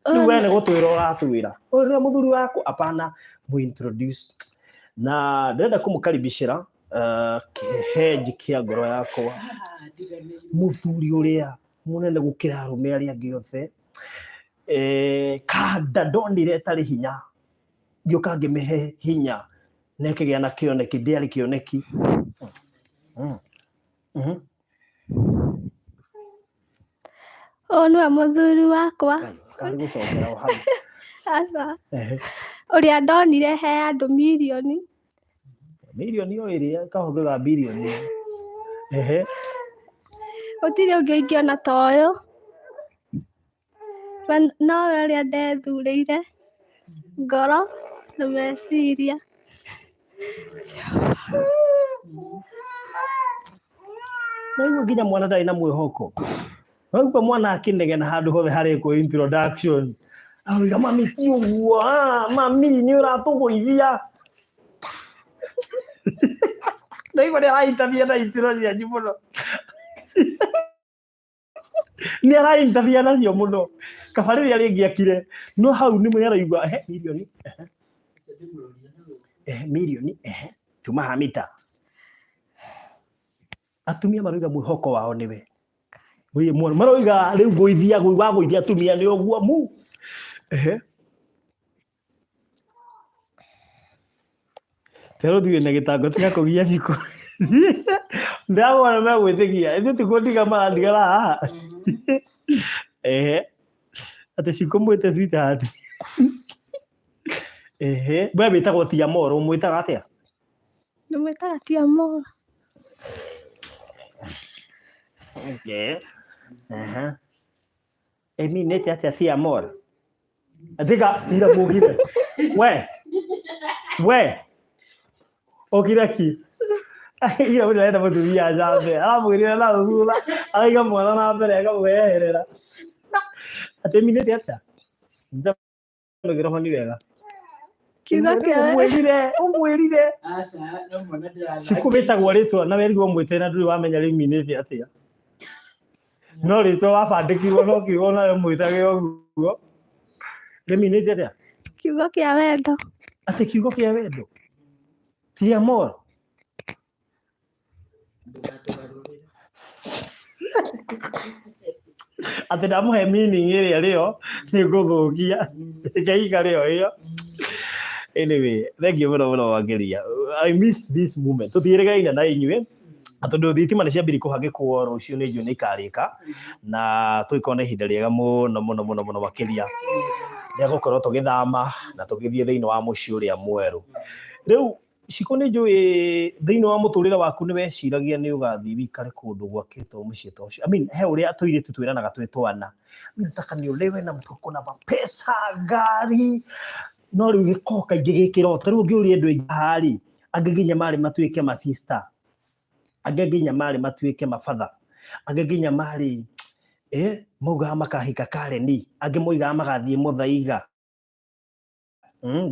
Rĩu we nĩ gũtwĩra ũratwĩra. Ũyũ nĩwe mũthuri waku? Apana, mũ introduce. Na ndĩrenda kũmũkaribicĩra kĩhenji kĩa ngoro yakwa, mũthuri ũrĩa mũnene gũkĩra arũme arĩa angĩ othe. Kanda ndonire ĩtarĩ hinya, ngĩũka ngĩmĩhe hinya na ĩkĩgĩa na kĩoneki, ndĩarĩ kĩoneki. Ũyũ nĩwe mũthuri wakwa. Karĩ gũcokera o hau. Aca. Ũrĩa ndonire he andũ mirioni. Mirioni o ĩrĩa kahũthĩra birioni. Gũtirĩ ũngĩ ingĩona ta ũyũ. Nowe ũrĩa ndethurĩire ngoro na meciria. Naigua nginya mwana ndarĩ na mwĩhoko. Waigua mwana akĩnegena handũ hothe harekwo introduction. Auga mami ti ũguo, mami nĩ ũratũgũithia. Naigua nĩ araintabia na itiro cianyu mũno. Nĩ araintabia nacio mũno. Kaba rĩrĩa rĩngĩ akire, no hau nĩ araigua mirioni. Mirioni, tuma hamita. Atumia marauga mwĩhoko wao nĩwe. Marauga rĩu gũithia atumia nĩ ũguo mu. Pero thiĩ na gĩtango tiga kũgia cikũ. Ndamona megwĩtĩkia, ithuĩ tikũndiga marandigara haha. Atĩ cikũmwĩte sweetheart. we wĩtagwo Tiamoro, mwĩtaga atĩa? Ndĩmwĩtaga Tiamoro. Okay. Nĩte atĩa Tiamoro? Atiga ira mũgire. We okire ki? Ira ũrenda mũtumia njambe aramwĩrire na ũguo aiga mwana na mbere akamweherera. Atĩ nĩte atĩa? Ndamũgĩra ni wega. Kiugo kĩawe. Umwĩrire. Sikũbĩtagwo rĩtwa na werigwo mwĩte na ndũrĩ wamenya nĩte atĩa. No rĩtwa wabandĩkirwo no kiugo nawe mwĩtage ũguo. Nĩte atĩa? Kiugo kĩa wendo. Atĩ kiugo kĩa wendo. Tiamoro. Atĩ ndamũhe meaning ĩrĩa rĩo nĩngũthũkia. Ĩkaika rĩo ĩyo. Anyway, thank you mũno Wangeria. I missed this moment. Tũtiĩrĩgaine na inyuĩ. Tondũ thitima nĩciambire kũhagĩkwo rũciũ nĩ njũĩ nĩikarĩka na tũgĩkorwo na ihinda rĩega mũno makĩria rĩa gũkorwo tũgĩthama na tũgĩthiĩ thĩinĩ wa mũciĩ ũrĩa mwerũ. Rĩu Ciko nĩ njũĩ thĩinĩ wa mũtũrĩre waku nĩweciragia nĩ ũgathiĩ wĩikare kũndũ gwakĩtwo mũciĩ ta ũcio. I mean, he ũrĩa tũirĩtu twĩranaga twĩ twana. Mimi nataka niolewe na mtu ako na mapesa, gari. No rĩu gĩkorwo kaingĩ gĩkĩrota. Rĩu ũngĩũria andũ aingĩ harĩ angĩ nginya marĩ matuĩke ma sister, angĩ nginya marĩ matuĩke mabatha, angĩ nginya marĩ maugaga makahika Kareni, angĩ moigaga magathiĩ Mũthaiga.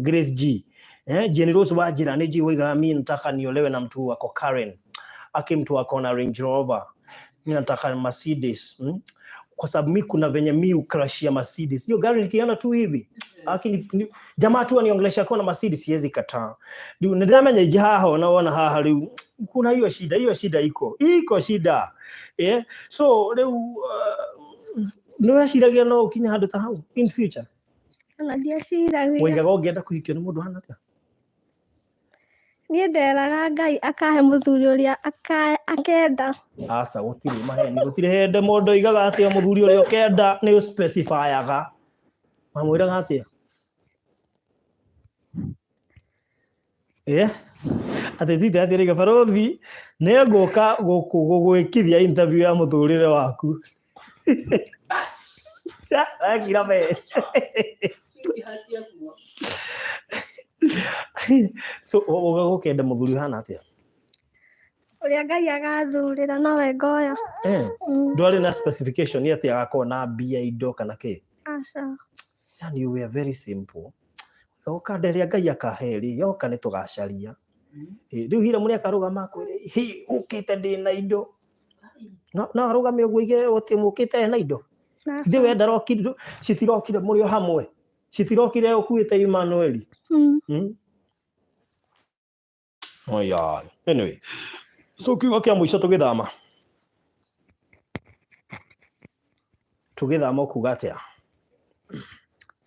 Grace G. Jenny Rose Wajira niji wiga mimi nataka niolewe na mtu wako Karen. Aki mtu wako na Range Rover. Mimi nataka Mercedes. Kwa sababu mimi kuna venye mimi ukrashia Mercedes. Hiyo gari nikiona tu hivi. Aki jamaa tu aniongelesha kwa na Mercedes siwezi kataa. Ndio ndamenya ijaha unaona haha kuna hiyo shida iko shida. So leo no shiragia no kinya handu ta hau in future. Ona ndiaciragia. Wigaga ũngĩenda kũhikio nĩ mũndũ hana atĩa? Niĩ nderaga Ngai akahe mũthuri ũrĩa akenda. Aca gũtirĩ maheni, gũtirĩ hĩndĩ mũndũ oigaga atĩ mũthuri ũrĩa ũkenda nĩ specifyaga. Mamwĩraga atĩa? Atĩ Zithe atĩrĩga barothi nĩ ngũka gũgwĩkithia interview ya mũtũrĩre waku. Akira me. So ũgũkenda mũthuri hana atĩa? Ũrĩa Ngai agathurĩra nowe ngoya. Ndwarĩ na specification atĩ agakorwo na mbia indo kana kĩ? Aca. Yani you were very simple. Ũkanderia Ngai akaheri yoka nĩ tũgacaria. Rĩu hira mũnĩ akarũgama kwĩrĩ ũkĩte ndĩ na indo. No arũgame ũguo ige ũtĩ mũkĩte na indo. Ndi wenda rokire citirokire muri o hamwe. Citirokire ũkuĩte Emmanuel. Oya. Anyway. So kiugo kĩa mũico tũgĩthama. Tũgĩthama kuga atĩa?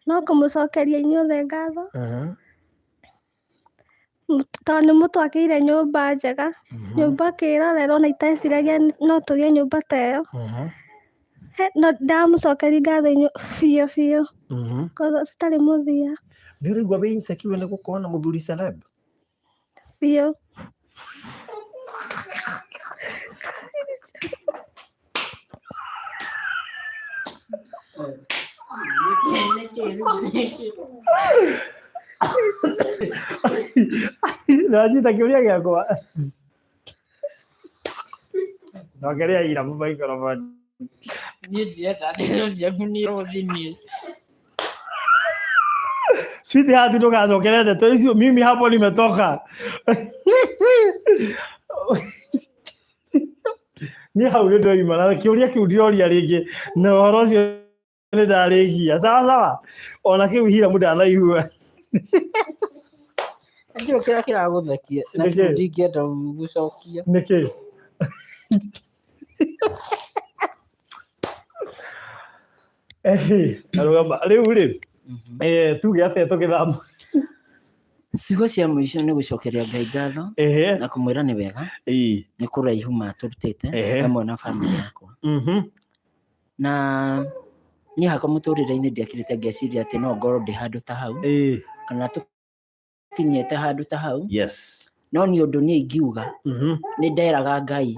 No kũmũcokeria inyuothe ngatho. Tondũ nĩ mũtwakĩire nyũmba njega. Nyũmba kĩrorerwo na iteciragia no tũgĩe nyũmba ta ĩyo. No ndamũcokeria ngatho biũ. Koguo citarĩ mũthia. Nĩ ũraigua wĩ insecure nĩ gũkorwo na mũthuri celeb? Biũ. Najita kĩũria gĩakwa. Cokeria ira microphone. Sweetheart ndũgacokere ndeto icio, mimi hapo nimetoka. Ni hau nĩ ndoima na kĩũria kĩu ndĩroria rĩngĩ na ũhoro ũcio nĩ ndarĩkia. Sawa. Ona kĩu hira mũndanaigua. Ndio kĩrĩa kĩragũthekia na ndingĩenda gũcokia. Nĩkĩ? Rĩu tuge atĩa tũgĩthama? Ciugo cia mũico nĩ gũcokeria Ngai ngatho na kũmwĩra nĩ wega nĩ kũraihu matũrutĩte hamwe na bamĩrĩ yakwa. Na niĩ hakwa mũtũrĩre-inĩ ndiakĩrĩte ngeciria atĩ no ngorwo ndĩ handũ ta hau kana kinyete handu ta hau. Yes. No ni undu ni ingiuga. Ni nderaga Ngai.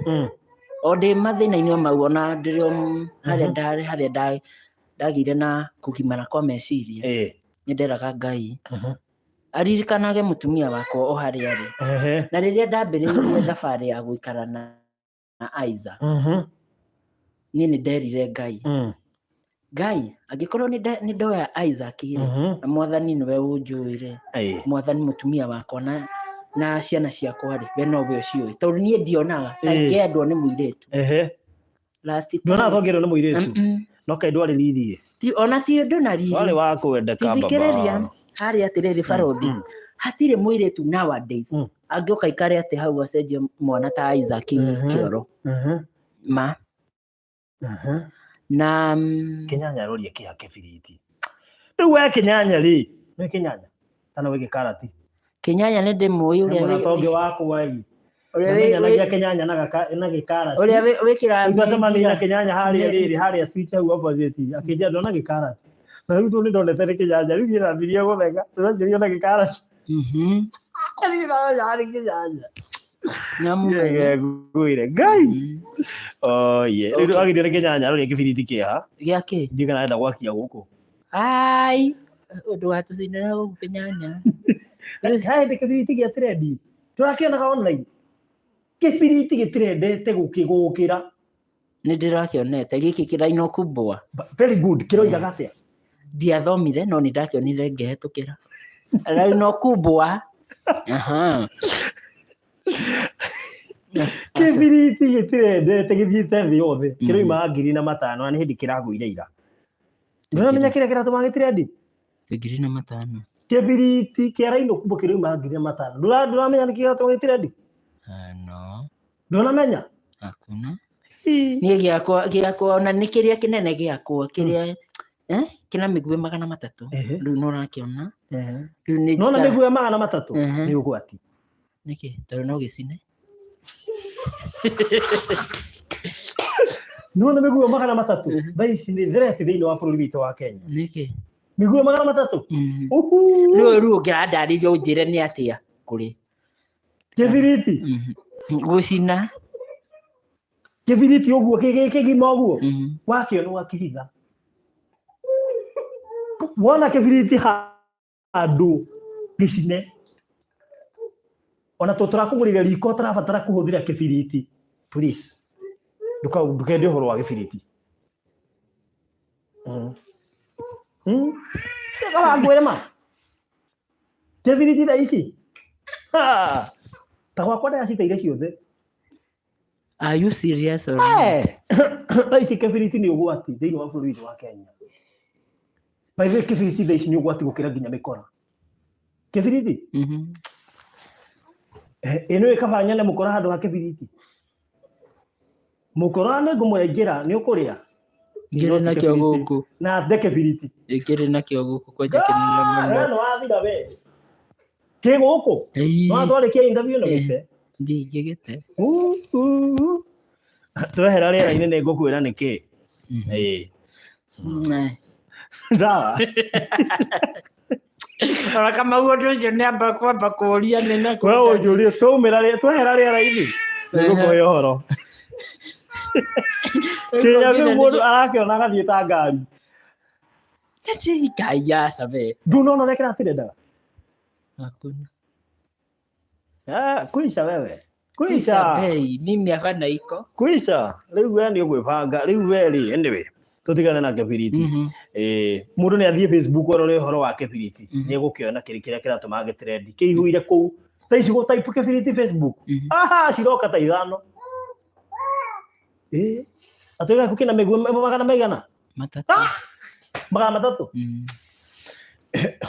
O ndi mathina-inĩ mau ona ndĩrĩ harĩa ndagire na kũgimara kwa meciria. Ni nderaga Ngai. Aririkanage mũtumia wakwa o harĩa arĩ. Na rĩrĩa ndambĩrĩirie thabarĩ ya gũikara na Isaac. Niĩ nĩ nderire Ngai. Ngai, angĩkorwo nĩ ndoya Isaac na Mwathani nĩwe ũnjũĩ. Mwathani mũtumia wakwa na ciana ciakwa we nowe ũciũĩ. Tondũ niĩ ndionaga ngĩendwo nĩ mũirĩtu. Ndionaga tongerwo nĩ mũirĩtu. No kaĩ ndwarĩ riri. Ona ti ũndũ na riri. Warĩ wa kwendeka baba. Thikĩrĩria harĩa atĩrĩrĩ barothi. Hatirĩ mũirĩtu nowadays angĩũka ikare atĩ hau acenjie mwana ta Isaac kĩoro. Ma. Na Kĩnyanya roria kĩha kĩbiriti. Rĩu we Kĩnyanya rĩ, nĩ Kĩnyanya kana we gĩkarati? Kĩnyanya nĩ ndĩmũĩ ũrĩa wĩ tonge wakwa ĩ. Ũrĩa Kĩnyanya na gĩkarati. Ũrĩa wĩkĩra Twacemania na Kĩnyanya harĩa switch hau opposite akĩnjia ndona gĩkarati. Na rĩu nĩ ndonete nĩ Kĩnyanya rĩu niĩ ndambirie gũtheka tũranjĩria na gĩkarati. Nĩ Kĩnyanya. Ngwĩre Ngai. Rĩu agĩthiĩ na Kĩnyanya roria kĩbiriti kĩha. Gĩakĩ? Ndiĩ kana enda gwakia gũkũ. Ai, ndũgatũcinĩre gũkũ Kĩnyanya. Hai kĩbiriti gĩa trendi. Tũrakĩonaga online. Kĩbiriti gĩtirendete gũkĩgũkĩra. Nĩ ndĩrakĩonete gĩkĩ kĩraino kubwa. Very good. Kĩroigaga atĩa? Ndiathomire no nĩ ndakĩonire ngĩhetũkĩra. Raino kubwa. Kĩbiriti gĩtirendete gĩthiĩte thĩ yothe. Kĩroima 2,500 na nĩ hĩndĩ kĩragũire ira. Ndũramenya kĩrĩa kĩratũma gĩtirendi? 2,500. Kĩbiriti kĩa raino kubwa kĩroima 2,500. Ndũramenya nĩ kĩratũma gĩtirendi? No. Ndũramenya? Hakuna. Niĩ gĩakwa ona nĩ kĩrĩa kĩnene gĩakwa kĩrĩa kĩna mĩguĩ 300. Rĩu no ũrakĩona. Nona mĩguĩ 300 nĩ ũgwati. Nĩkĩ? Tondũ no gĩcine. Nona mĩguĩ 300 thaa ici nĩ threat thĩinĩ wa bũrũri witũ wa Kenya. Nĩkĩ? Mĩguĩ 300? Rĩu ũngĩrandarĩria ũnjĩre nĩ atĩa kũrĩ kĩbiriti gũcina kĩbiriti ũguo kĩgima ũguo wakĩona wakĩhitha. Wona kĩbiriti handũ gĩcine ona tũrakũgũrĩra riko tũrabatara kũhũthĩra kĩbiriti. Please ndũkende ũhoro wa kĩbiriti. Ndĩkaga ngwĩre ma kĩbiriti thaa ici ta gwakwa ndaciteire ciothe. Are you serious? Thaa ici kĩbiriti nĩ ũgwati thĩinĩ wa bũrũri witũ wa Kenya. By the way, kĩbiriti thaa ici nĩ ũgwati gũkĩra nginya mĩkora. Kĩbiriti ĩno ĩkaba nyone mũkora handũ ha kĩbiriti. Mũkora nĩ ngũmũrengera nĩ ũkũrĩa. Ngĩrĩ nakĩo gũkũ. Na nde kĩbiriti. Ngĩrĩ nakĩo gũkũ kwanja kĩnene mũno. No wathira we. Kĩ gũkũ? No atwarĩkia interview no gĩte. Ngĩgĩte. Twehera rĩera-inĩ nĩ ngũkwĩra nĩkĩ. Sawa. Ora kama ũndũ ũcio nĩ amba kwamba kũũria nĩ na kwa ũnjũria twehera rĩera-inĩ nĩ ngũkũhe ũhoro. Kĩrĩa rĩu mũndũ arakĩona agathiĩ ta ngari. Eti Ngai acabe. Ndũnona ũrĩa kĩratindaga? Hakuna. Kuisha wewe. Kuisha. Mimi hapa na iko. Kuisha. Rĩu we nĩ ũgwĩbanga. Rĩu we rĩ anyway. Tũtigane na kĩbiriti. Mũndũ nĩ athiĩ Facebook arore ũhoro wa kĩbiriti. Nĩ egũkĩona kĩrĩa kĩratũma gĩtrendi. Kĩihũire kũu. Thaa ici gũtaipu kĩbiriti Facebook. Ciroka ta 5. Atuĩka kũkĩna mĩguĩ 100. 300.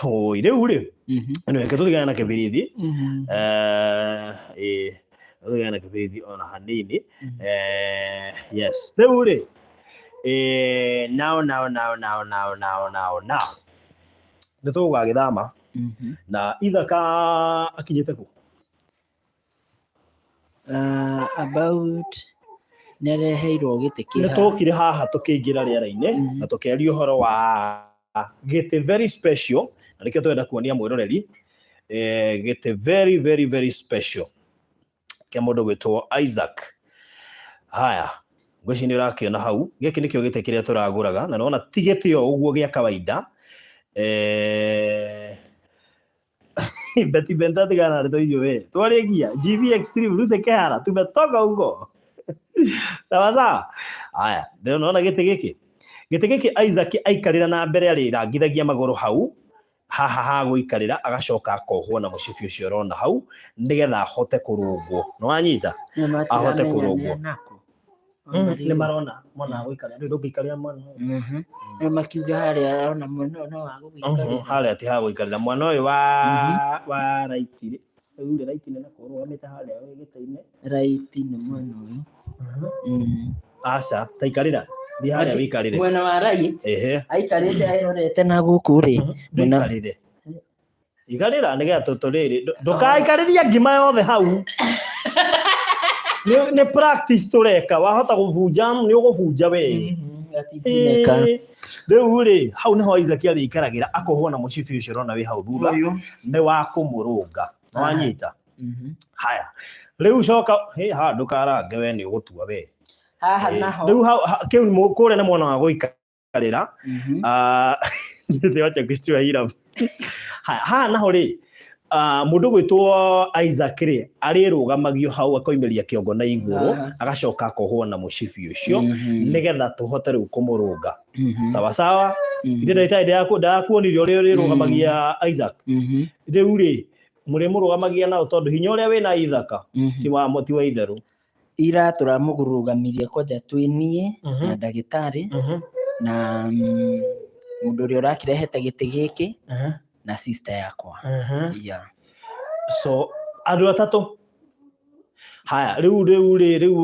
Oi rĩu rĩ. Nĩ reke tũtigane na kĩbiriti. Tũtigane na kĩbiriti ona hanini. Yes. Rĩu rĩ. Now. Nĩ tũgagĩthama. Na Ithaka akinyĩte kũ? About nĩareheirwo gĩtĩ kĩha. Nĩ tũkire haha tũkĩingĩra rĩera-inĩ na tũkĩaria ũhoro wa gĩtĩ very special na nĩkĩo twenda kuonia mwĩroreri gĩtĩ very very very special kĩa mũndũ gwĩtwo Isaac. Haya, ngwĩci nĩ ũrakĩona hau, gĩkĩ nĩkĩo gĩtĩ kĩrĩa tũragũraga, na nona ti gĩtĩ o ũguo gĩa kawaida. Beti Bentati kana ndio hiyo wewe. Tuaregia GV Extreme Luce Kehara tumetoka huko. Sawa sawa. Haya, ndio naona gĩtĩ gĩkĩ Isaac aikarĩra na mbere arĩrangithagia magũrũ hau. Haha gũikarĩra agacoka akohwo na mũcibi ũcio ũrona hau nĩgetha ahote kũrũngwo. Nĩ wanyita? Ahote kũrũngwo. Nĩ marona mwana gũikarĩra rĩu ndũngĩikarĩra mwana. Nĩ makiuga harĩa arona mwana no wa gũikarĩra. Harĩa ti ha gũikarĩra mwana ũyũ wa raiti. Rĩu raiti nĩ nakũrũgamĩte harĩa gĩtĩ-inĩ. Raiti nĩ mwena ũyũ. Aca, ta ikarĩra. Thi harĩa wikarĩre. Mwena wa right. Aikarĩte airorete na gũkũ rĩ. Wikarĩre. Ikarĩra nĩgetha tũtũrĩrĩ. Ndũkaikarĩria ngima yothe hau. Nĩ practice tũreka, wahota gũbunja nĩ ũgũbunja we. Rĩu rĩ, hau nĩho Isaac arĩikaragĩra akohwo na mũcibi ũcio ũrona wĩ hau thutha nĩ wa kũmũrũnga. Nĩ wanyita? Haya. Rĩu coka haha ndũkarange we nĩ ũgũtua we. Haha naho. Rĩu kĩu kũrĩa nĩ mwana wa gũikarĩra. Nĩ wacha kushtua hira. Haha naho rĩ, mũndũ gwĩtwo Isaac rĩ arĩrũgamagio hau akoimĩria kĩongo na igũrũ agacoka akohwo na mũcibi ũcio nĩgetha tũhote rĩu kũmũrũnga. Sawa sawa. Ithe ndagĩtarĩ ndakuonirie ũrĩa ũrĩrũgamagia Isaac. Rĩu rĩ mũrĩmũrũgamagia nao tondũ hinya ũrĩa wĩna ithaka ti wa itherũ. Ira tũramũrũgamirie kwanja twĩ niĩ na ndagĩtarĩ na mũndũ ũrĩa ũrakĩrehete gĩtĩ gĩkĩ na sister yakwa. So andũ atatũ. Haya, rĩu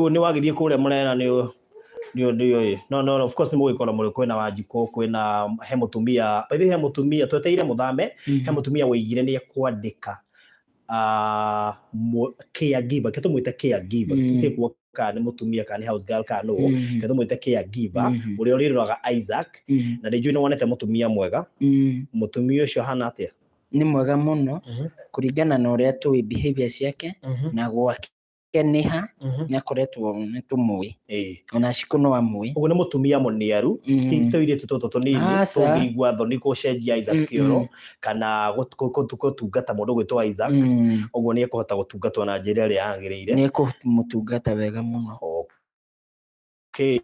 nĩ wagĩthiĩ kũrĩa mũrena nĩ no of course nĩ mũgĩkora mũrĩ kwĩna Wanjikũ kwĩna he mũtumia he mũtumia tweteire mũthame he mũtumia waigire nĩ ekwandĩka caregiver tũmwĩte caregiver tũtigwo kana nĩ mũtumia kana nĩ house girl kana no tũmwĩte caregiver ũrĩa ũrĩroraga Isaac na rĩnjũ nĩ wonete mũtumia mwega. Mũtumia ũcio hana atĩa? Nĩ mwega mũno kũringana na ũrĩa tũĩ behavior ciake na gwake nĩha nĩ akoretwo nĩ tũmũĩ ona cikũ no amũĩ. Ũguo nĩ mũtumia mũniaru ti tũirĩtu tũtũ tũnini tũngĩigua thoni gũcenjia Isaac kĩoro kana gũtungata mũndũ gwĩtwo Isaac. Ũguo nĩ ekũhota gũtungatwo na njĩra ĩrĩa yagĩrĩire. Nĩ ekũmũtungata wega mũno. Okay.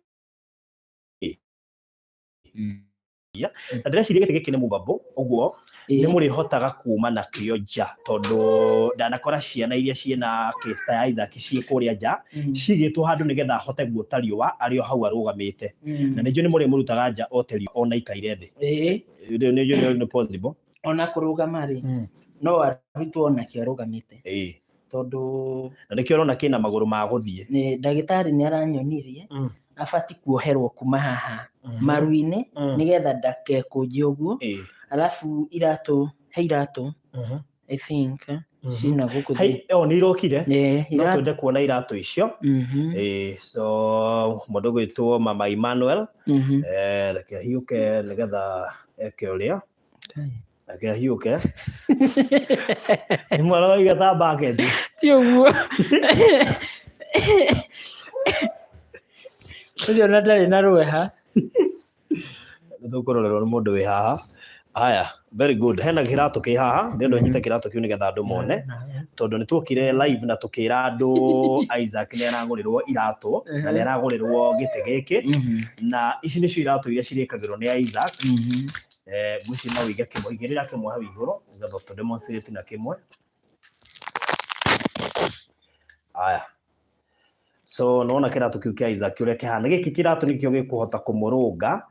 Na ndĩreciria gĩtĩ gĩkĩ nĩ mũbabu ũguo nĩ mũrĩhotaga kuma na kĩo nja tondũ ndanakora ciana iria ciĩna case ta ya Isaac ciĩ kũrĩa nja cigĩtwo handũ nĩgetha ahote guota riũa arĩ o hau arũgamĩte. Na nĩnjũ nĩ mũrĩmũrutaga nja oterio ona ikaire thĩ. Nĩnjũ nĩ possible ona kũrũgama rĩ no arutwo ona kĩo arũgamĩte tondũ na nĩkĩo ũrona kĩna magũrũ ma gũthiĩ. Ndagĩtarĩ nĩ aranyonirie abati kuoherwo kuma haha maru-inĩ nĩgetha ndakekũnje ũguo. Alafu he iratũ I think cina gũkũ nĩ irokire no twende kuona iratũ icio. So mũndũ gwĩtwo Mama Emmanuel reke ahiũke nĩgetha eke ũrĩa reke ahiũke. Nĩ mwana waiga ta bucket ti ũguo ũcio na ndarĩ na rweha. Nĩtũkũrorerwo nĩ mũndũ wĩ haha. Haya, very good. Hena kĩratũ kĩ haha ndĩrenda nyite kĩratũ kĩu nĩgetha andũ mone tondũ nĩ tuokire live na tũkĩra andũ Isaac nĩ aragũrĩrwo iratũ na nĩ aragũrĩrwo gĩtĩ gĩkĩ na ici nĩcio iratũ iria cirĩkagĩrwo nĩ Isaac. Mũci no wĩige kĩmwe igĩrĩra kĩmwe hau igũrũ nĩgetha tũ demonstrate na kĩmwe. Haya, so naona kĩratũ kĩu kĩa Isaac ũrĩa kĩhana gĩkĩ kĩratũ nĩkĩo gĩkũhota kũmũrũnga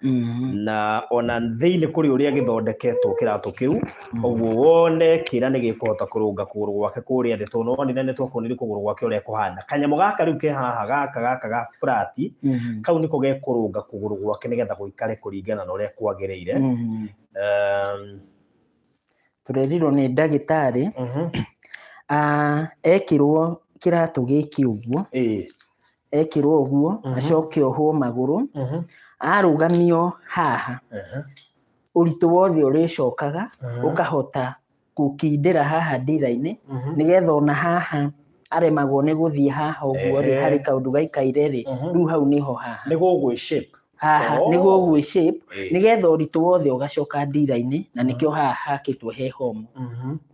na ona thĩinĩ kũrĩ ũrĩa gĩthondeketwo kĩratũ kĩu ũguo wone kĩra nĩ gĩkũhota kũrũnga kũgũrũ gwake kũrĩa thĩ tondũ wonire nĩ twakuonire kũgũrũ gwake ũrĩa kũhana. Kanyamũ gaka rĩu ke haha gaka ga flat kau nĩko gekũrũnga kũgũrũ gwake nĩgetha gũikare kũringana na ũrĩa kwagĩrĩire. Tũrerirwo nĩ ndagĩtarĩ ekĩrwo kĩratũ gĩkĩ ũguo ekĩrwo ũguo acoke ohwo magũrũ arũgamio haha ũritũ wothe ũrĩcokaga ũkahota gũkindĩra haha ndira-inĩ nĩgetha ona haha aremagwo nĩ gũthiĩ haha ũguo rĩ harĩ kaũndũ gaikaire rĩ rĩu hau nĩho haha nĩ gũgwĩ shape haha nĩguo gwĩ shape nĩgetha ũritũ wothe ũgacoka ndira-inĩ na nĩkĩo haha hakĩtwo he homu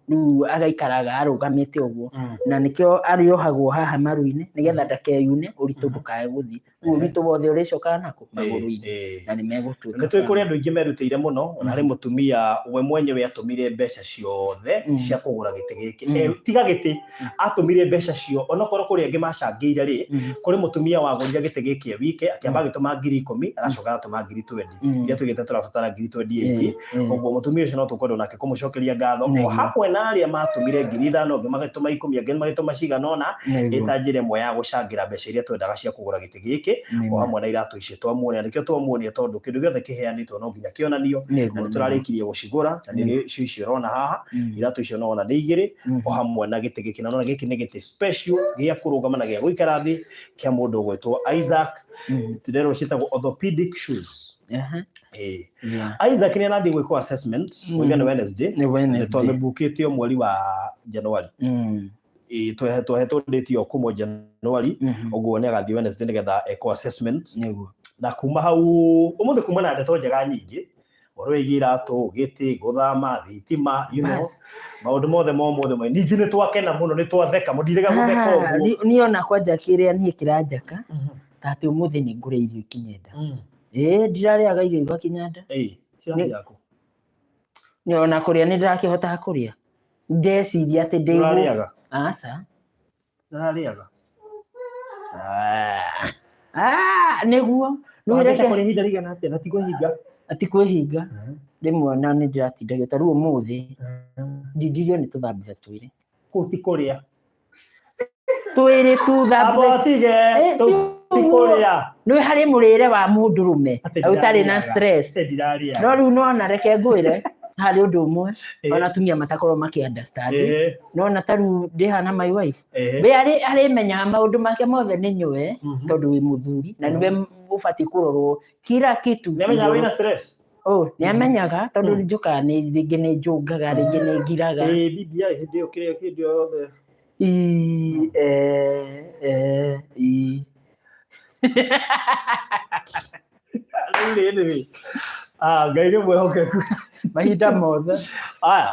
rĩu agaikaraga arũgamĩte ũguo na nĩkĩo arĩohagwo haha maru-inĩ nĩgetha ndakeyune ũritũ ndũkae gũthiĩ rĩu ũritũ wothe ũrĩcokaga nakũ magũrũ-inĩ na nĩmegũtuĩka nĩ tũĩ kũrĩ andũ aingĩ merutĩire mũno ona harĩ mũtumia we mwenyewe atũmire mbeca ciothe cia kũgũra gĩtĩ gĩkĩ tiga gĩtĩ atũmire mbeca cio onokorwo kũrĩ angĩ macangĩire rĩ kũrĩ mũtumia wagũrire gĩtĩ gĩkĩ wike akĩamba agĩtũma 10,000 aracoka agatũma 20,000 iria tũgĩte tũrabatara 28,000 ũguo mũtumia ũcio no tũkwenda nake kũmũcokeria ngatho o hamwe na arĩa matũmire 5,000 angĩ magĩtũma 10 angĩ magĩtũma cigana ũna ĩta njĩra ĩmwe ya gũcangĩra mbeca iria twendaga cia kũgũra gĩtĩ gĩkĩ o hamwe na iratũ icio twamuonia nĩkĩo twamuonia tondũ kĩndũ gĩothe kĩheanĩtwo no nginya kĩonanio na nĩ tũrarĩkirie gũcigũra na nĩ icio ũrona haha iratũ icio no ona nĩ igĩrĩ o hamwe na gĩtĩ gĩkĩ na gĩkĩ nĩ gĩtĩ special gĩa kũrũgama na gĩa gũikara thĩ kĩa mũndũ ũgwĩtwo Isaac tũrerwo ciĩtagwo orthopedic shoes Isaac nĩ anathiĩ gwĩkwo assessment mũigana Wednesday nĩ twamĩbukĩtio mweri wa Januari twahetwo date yo kuma Januari ũguo nĩ agathiĩ Wednesday nĩgetha ekwo assessment na kuma hau ũmũthĩ kuma na ndeto njega nyingĩ ũhoro wĩgiĩ iratũ gĩtĩ gũthama thitima maũndũ mothe ningĩ nĩ twakena mũno nĩ twatheka mũndirega gũtheka ũguo niĩ ona kwanja kĩrĩa niĩ kĩranjaka ta atĩ ũmũthĩ nĩ ngũrĩa irio ikinyenda ndirarĩaga irio igakinyenda cirathiĩ yaku nĩ ona kũrĩa nĩ ndĩrakĩhota kũrĩa ndeciria atĩ ndĩrarĩaga aca ndararĩaga nĩguo nĩwĩreke kũrĩa ihinda rĩigana atĩa na atikwĩhinga rĩmwe na nĩ ndĩratindagio ta rĩu ũmũthĩ ndindirio nĩ tũthambia twĩrĩ kũu ti kũrĩa tuthambia tikũrĩa nĩ harĩ mũrĩre wa mũndũrũme ũtarĩ na stress no rĩu nona reke ngwĩre harĩ ũndũ ũmwe ona atumia matakorwo makĩ-understand no ona ta rĩu ndĩhana my wife we arĩmenyaga maũndũ make mothe nĩ nyũe tondũ wĩ mũthuri na nĩwe ũbatiĩ kũrorwo kila kitu nĩamenyaga wĩna stress nĩamenyaga tondũ njokaga rĩngĩ nĩ njũngaga rĩngĩ nĩ ngiraga bibi yaĩ hĩndĩ ĩyo kĩrĩa hĩndĩ yothe Ngai nĩ mwĩhokeku mahinda mothe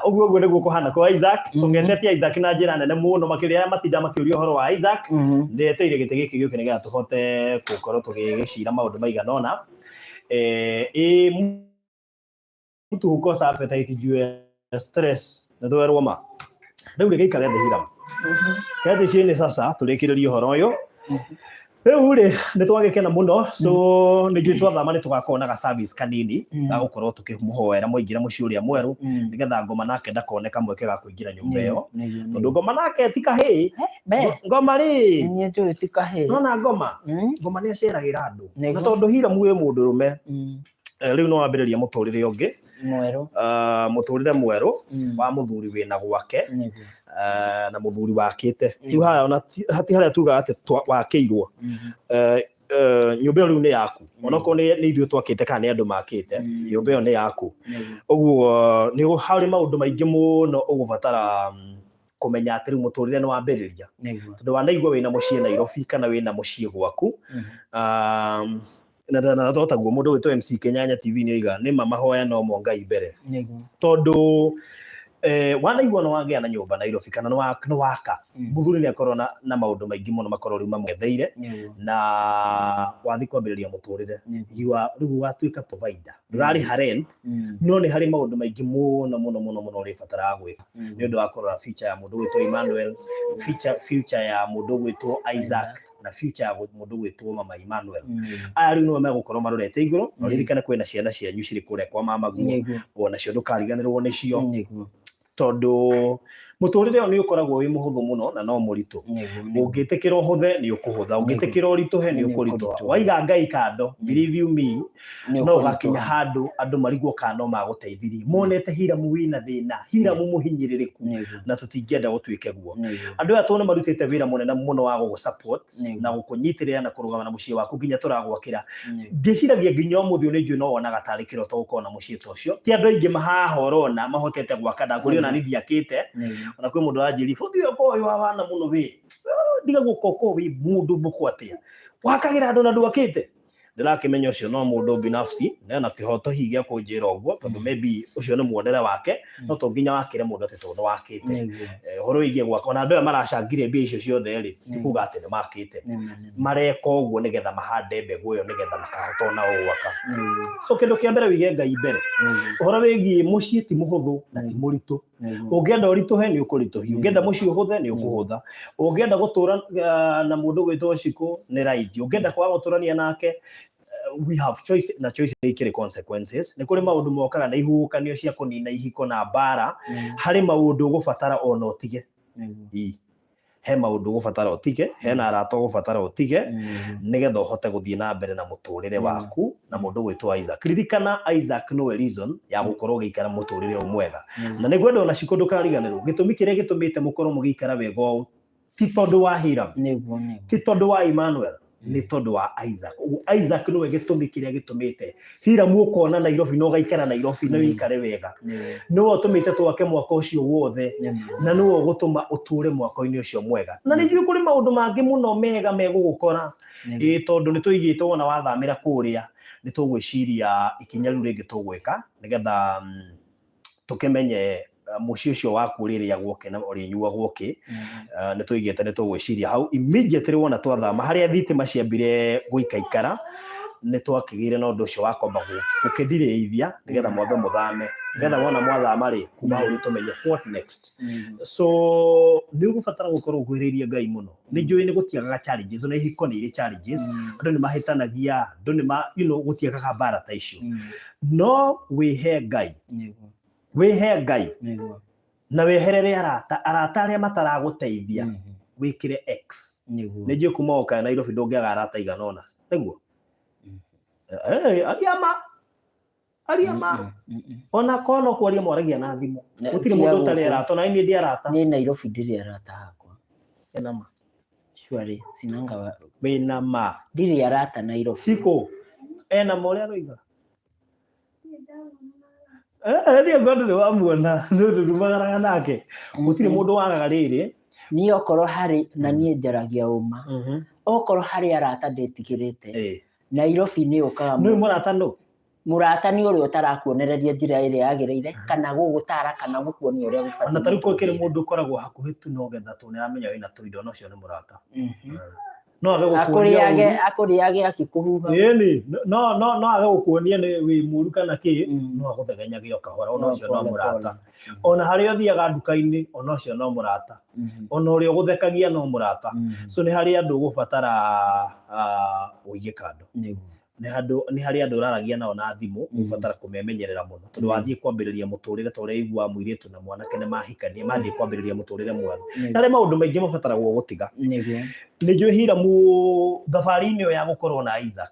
ũguo nĩguo kũhana kwa Isaac tũngetetie Isaac na njĩra nene mũno makĩria matinda makĩũria ũhoro wa Isaac ndeteire gĩtĩ gĩkĩ gĩũke nĩgetha tũhote gũkorwo tũgĩgĩcira maũndũ maigana ũna mtu hukosa appetite juu ya stress na twerwo ma rĩu gĩikare thĩ hira kete chini sasa tũrĩkĩrĩrie ũhoro ũyũ rĩu rĩ nĩ twagĩkena mũno so nĩ ithuĩ twathama nĩ tũgakorwo na service kanini ga gũkorwo tũkĩmũhoera mũingĩre mũciĩ ũrĩa mwerũ nĩgetha ngoma nake ndakone kamweke ga kũingĩra nyũmba ĩyo tondũ ngoma nake ti kahĩ ngoma rĩ niĩ njũĩ ti kahĩ nona ngoma nĩ aceragĩra andũ na tondũ hira muĩ mũndũrũme rĩu no wambĩrĩria mũtũrĩre ũngĩ mũtũrĩre mwerũ wa mũthuri wĩna gwake na mũthuri wakĩte rĩu haya ona hati harĩa tuga atĩ wakĩirwo nyũmba ĩyo rĩu nĩ yaku onokorwo nĩ ithuĩ twakĩte kana nĩ andũ makĩte nyũmba ĩyo nĩ yaku ũguo nĩ harĩ maũndũ maingĩ mũno ũgũbatara kũmenya atĩ rĩu mũtũrĩre nĩ wambĩrĩria tondũ wanaigua wĩna mũciĩ Nairobi kana wĩna mũciĩ gwaku na thotaguo mũndũ wĩtwo MC Kenyanya TV nĩ oiga nĩ mahoya no mo Ngai mbere tondũ wanaigua no wagĩa na nyũmba Nairobi kana nĩ waka mũthuri nĩ akorwo na maũndũ maingĩ mũno makorwo rĩu mamwetheire na wathi kwambĩrĩria mũtũrĩre rĩu watuĩka provider ndũrarĩha rent no nĩ harĩ maũndũ maingĩ mũno ũrĩbataraga gwĩka nĩ ũndũ wa kũrora future ya mũndũ wĩtwo Emmanuel future ya mũndũ wĩtwo Isaac na future ya mũndũ gwĩtwo mama Emmanuel aya rĩu nĩwe megũkorwo marorete igũrũ na ririkane kwĩna ciana cianyu cirĩ kũrĩa kwa mamaguo onacio ndũkariganĩrwo nĩcio tondũ muturire oni ukoragwo wi muhuthu muno na no muritu ungitikira uhuthe ni ukuhutha ungitikira urituhe ni ukurituha waiga Ngai kando believe you me no gakinya handu andu marigwo kano maguteithirie monete hiramu wina thina hiramu muhinyiririku na tutingienda gutwike guo andu aya tone marutite wira munene muno wa gugu support na gukunyitirira na kurugama na mucii waku nginya turagwakira ndiciragia nginya umuthi ni njui no wonaga tari kiroto gukona mucii ta ucio ti andu aingi mahaha orona mahotete gwaka ndanguri ona ni ndiakite ona kwi mundu anjiri futhi uko wa wana muno wi ndiga gukoko wi mundu mukwatia wakagira andu na ndwakite ndirakimenya ucio no mundu binafsi na kihoto higia kunjira uguo tondu maybe ucio ni muonere wake no to nginya wakire mundu ati tondu wakite horo igie gwaka ona andu maracangire mbia icio ciothe ri tikuga ati ni makite mareka uguo nigetha mahande mbegu iyo nigetha makahota na gwaka so kindu kia mbere wige Ngai mbere horo wigi mucii ti muhuthu na ti muritu ungienda urituhe ni ukurituhi ungienda mucii uhuthe ni ukuhutha ungienda gutura na mundu gwitwo Shiko ni right ungienda kwa guturania nake we have choice na choice ikire consequences ni kuri maundu mokaga na ihukanio cia kunina ihiko na bara hari maundu gubatara ona utige he maundu gubatara utige he na arato gubatara utige nigetha uhote guthii na mbere na muturire waku na mundu gwitwa Isaac ririkana Isaac no reason ya gukorwo gikara muturire umwega na nigwenda ona Shiko ndukariganirwo gitumi kiria gitumite mukorwo mugikara wega ti tondu wa Hiram ti tondu wa Emmanuel ni tondu wa Isaac Isaac no gitumi kiria gitumite Hiram ukona Nairobi no gaikara Nairobi no ikare wega no utumite twake mwaka ucio wothe na no gutuma uture mwaka-ini ucio mwega na ni njui kuri maundu mangi muno mega megugukora tondu ni tuigite wona wathamira kuria ni tugwiciria ikinya riu ringi tugwika nigetha tukimenye mucii ucio waku riria gwoke na uri nyua gwoke ni tuigite ni tugwiciria hau immediately wona twathama haria thitima ciambire guikaikara ni twakigire na undu ucio wakomba gukindireithia nigetha mwambe muthame nigetha wona mwathama ri kuma uri tumenye what next so ni ugubatara gukorwo gwiriria Ngai muno ni njui ni gutiagaga challenges na ihiko ni iri challenges andu ni mahitanagia andu ni gutiagaga bara ta icio no wihe Ngai wihe Ngai na weherere arata aria mataraguteithia wikire X ni njui kuma oka Nairobi ndungiaga arata iganona niguo ariama ona kono kwaria mwaragia na thimu gutire mundu utari arata na ni ndi arata ni Nairobi ndiri arata hakwa enama shwari sinanga wenama ndiri arata Nairobi Shiko ena moria roiga ndio gondo ni wamuona ndu magaraga nake gutire mundu wagaga riri ni okoro hari na nie njaragia uma okoro hari arata ndetigirite Nairobi ni ukaga no murata no murata ni uri utarakuonereria njira iria yagirire kana gugutara kana gukuonia uria gufati na tari kwikire mundu ukoragwo hakuhi tu no getha tu ni ramenya wina tuindo no cio ni murata no age gukuonia akuriage akikuhuha no age gukuonia ni wi muru kana ki no aguthegenyagia kahora ona cio no murata ona hari othiaga nduka-ini ona cio no murata ona uri uguthekagia no murata so ni hari andu gubatara uige kando ni hari andu uraragia nao na thimu ubatara kumemenyerera muno tondu wathie kwambiriria muturire ta uria igwa muiritu na mwanake ni mahikania mathie kwambiriria muturire mweru na ri maundu maingi mabatara gutiga ni njui Hiramu thabari-ini ya gukorwo na Isaac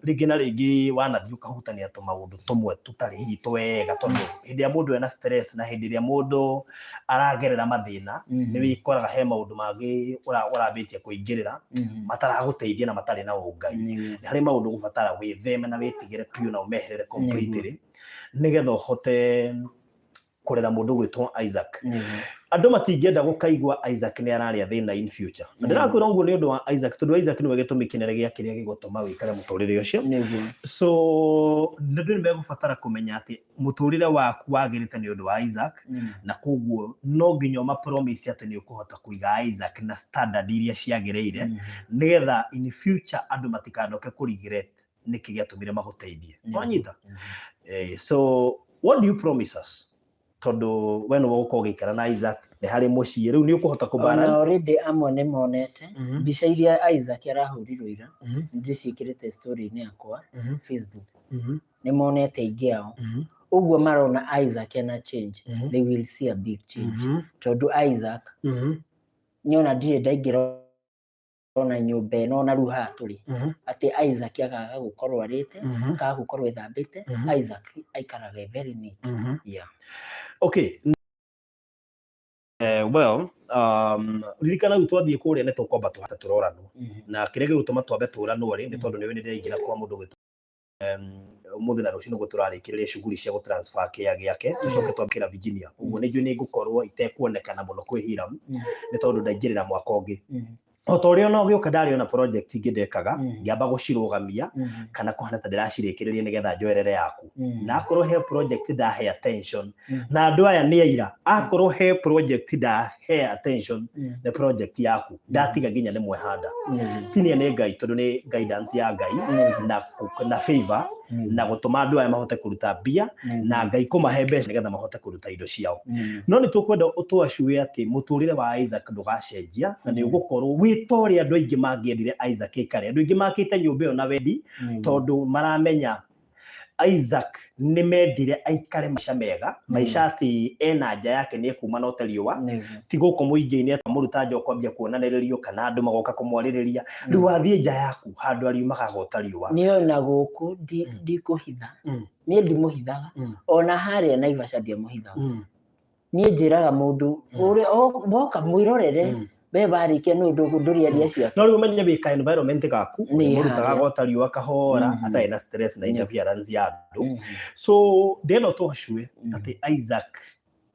ringi na ringi wanathie ukahutania maundu tumwe tutari hihi twega tondu hindi ya mundu ena stress na hindi ya mundu aragerera mathina ni wikoraga he maundu mangi urabitie kuingirira mataraguteithia na matari na ungai ni hari maundu gubatara witheme na witigire piu na umeherere completely nigetha uhote kurera mundu gwitwo Isaac andu matingienda gukaigwa Isaac ni araria thina in future ndirakwira nguo ni undu wa Isaac tondu Isaac ni wegitumi kinere gia kiria gigutuma wikare muturire ucio so ndu ni megubatara kumenya ati muturire waku wagirite ni undu wa Isaac na koguo no nginya ma promise ati ni ukuhota kuiga Isaac na standard iria ciagireire nigetha in future andu matikanoke kurigire niki giatumire maguteithie wanyita so what do you promise us tondu weno guko gikara na Isaac ni hari mucii riu ni ukuhota ku balance already amwe ni monete mbica iria Isaac arahurirwo ira ndicikirite story ni yakwa Facebook ni monete ingi ao Ũguo marona Isaac ena change, they will see a big change. Tondũ Isaac, niona ndirĩ ndaingĩra ona nyũmba ĩno ona rĩu haha tũrĩ. Atĩ Isaac akaga gũkorwo arĩte, akaga gũkorwo ethambĩte, Isaac aikaraga very neat. Yeah. Okay. Well, ririkana rĩu twathiĩ kũrĩa nĩ tũkwamba tũhata tũroranwo. Na kĩrĩa gĩgũtũma twambe tũranwo rĩ, nĩ tondũ nĩwe nĩ ndĩraingĩra kwa mũndũ gwĩtwo mũthĩ na rũciũ nĩguo tũrarĩkĩrĩria shughuli cia gũtransfer kĩa gĩake tũcoke twamkĩra Virginia. Ũguo nĩnjũĩ nĩ ngũkorwo itekuonekana mũno kwĩ Hiram nĩ tondũ ndaingĩrĩra mwaka ũngĩ. O ta ũrĩa ona ũgĩũka ndarĩ ona project ingĩ ndekaga ngĩamba gũcirũgamia kana kũhana ta ndĩracirĩkĩrĩria nĩgetha njoerere yaku. Na akorwo he project ndahe attention na andũ aya nĩ aira, akorwo he project ndahe attention nĩ project yaku ndatiga nginya nĩ mwehanda. Tinia nĩ Ngai tondũ nĩ guidance ya Ngai na favor na gũtũma andũ aya mahote kũruta mbia na Ngai kũmahe mbeca nĩgetha mahote kũruta indo ciao. No nĩ tũkwenda ũtwacue atĩ mũtũrĩre wa Isaac ndũgacenjia na nĩ ũgũkorwo wĩ ta ũrĩa andũ aingĩ mangĩendire Isaac aikare. Andũ aingĩ makĩte nyũmba ĩyo na wendi tondũ maramenya Isaac nĩ mendire aikare maica mega, maica atĩ ena nja yake nĩ ekuma na ũtariũwa ti gũkũ mũingĩ-inĩ atamũruta nja kwambia kuonanĩrĩrio kana andũ magoka kũmwarĩrĩria. Rĩu wathiĩ nja yaku handũ ariumaga ũtariũwa. Nĩ ona gũkũ ndikũhitha, niĩ ndimũhithaga ona harĩa Naivasha ndiamũhithaga. Niĩ njĩraga mũndũ ũrĩa boka mwĩrorere we barĩkia nĩ ũndũ ndũrĩaria ciake. No rĩu ũmenye wĩka environment gaku mũrutaga gotariũwa kahora atarĩ na stress na interference ya andũ. So ndĩno twacue atĩ Isaac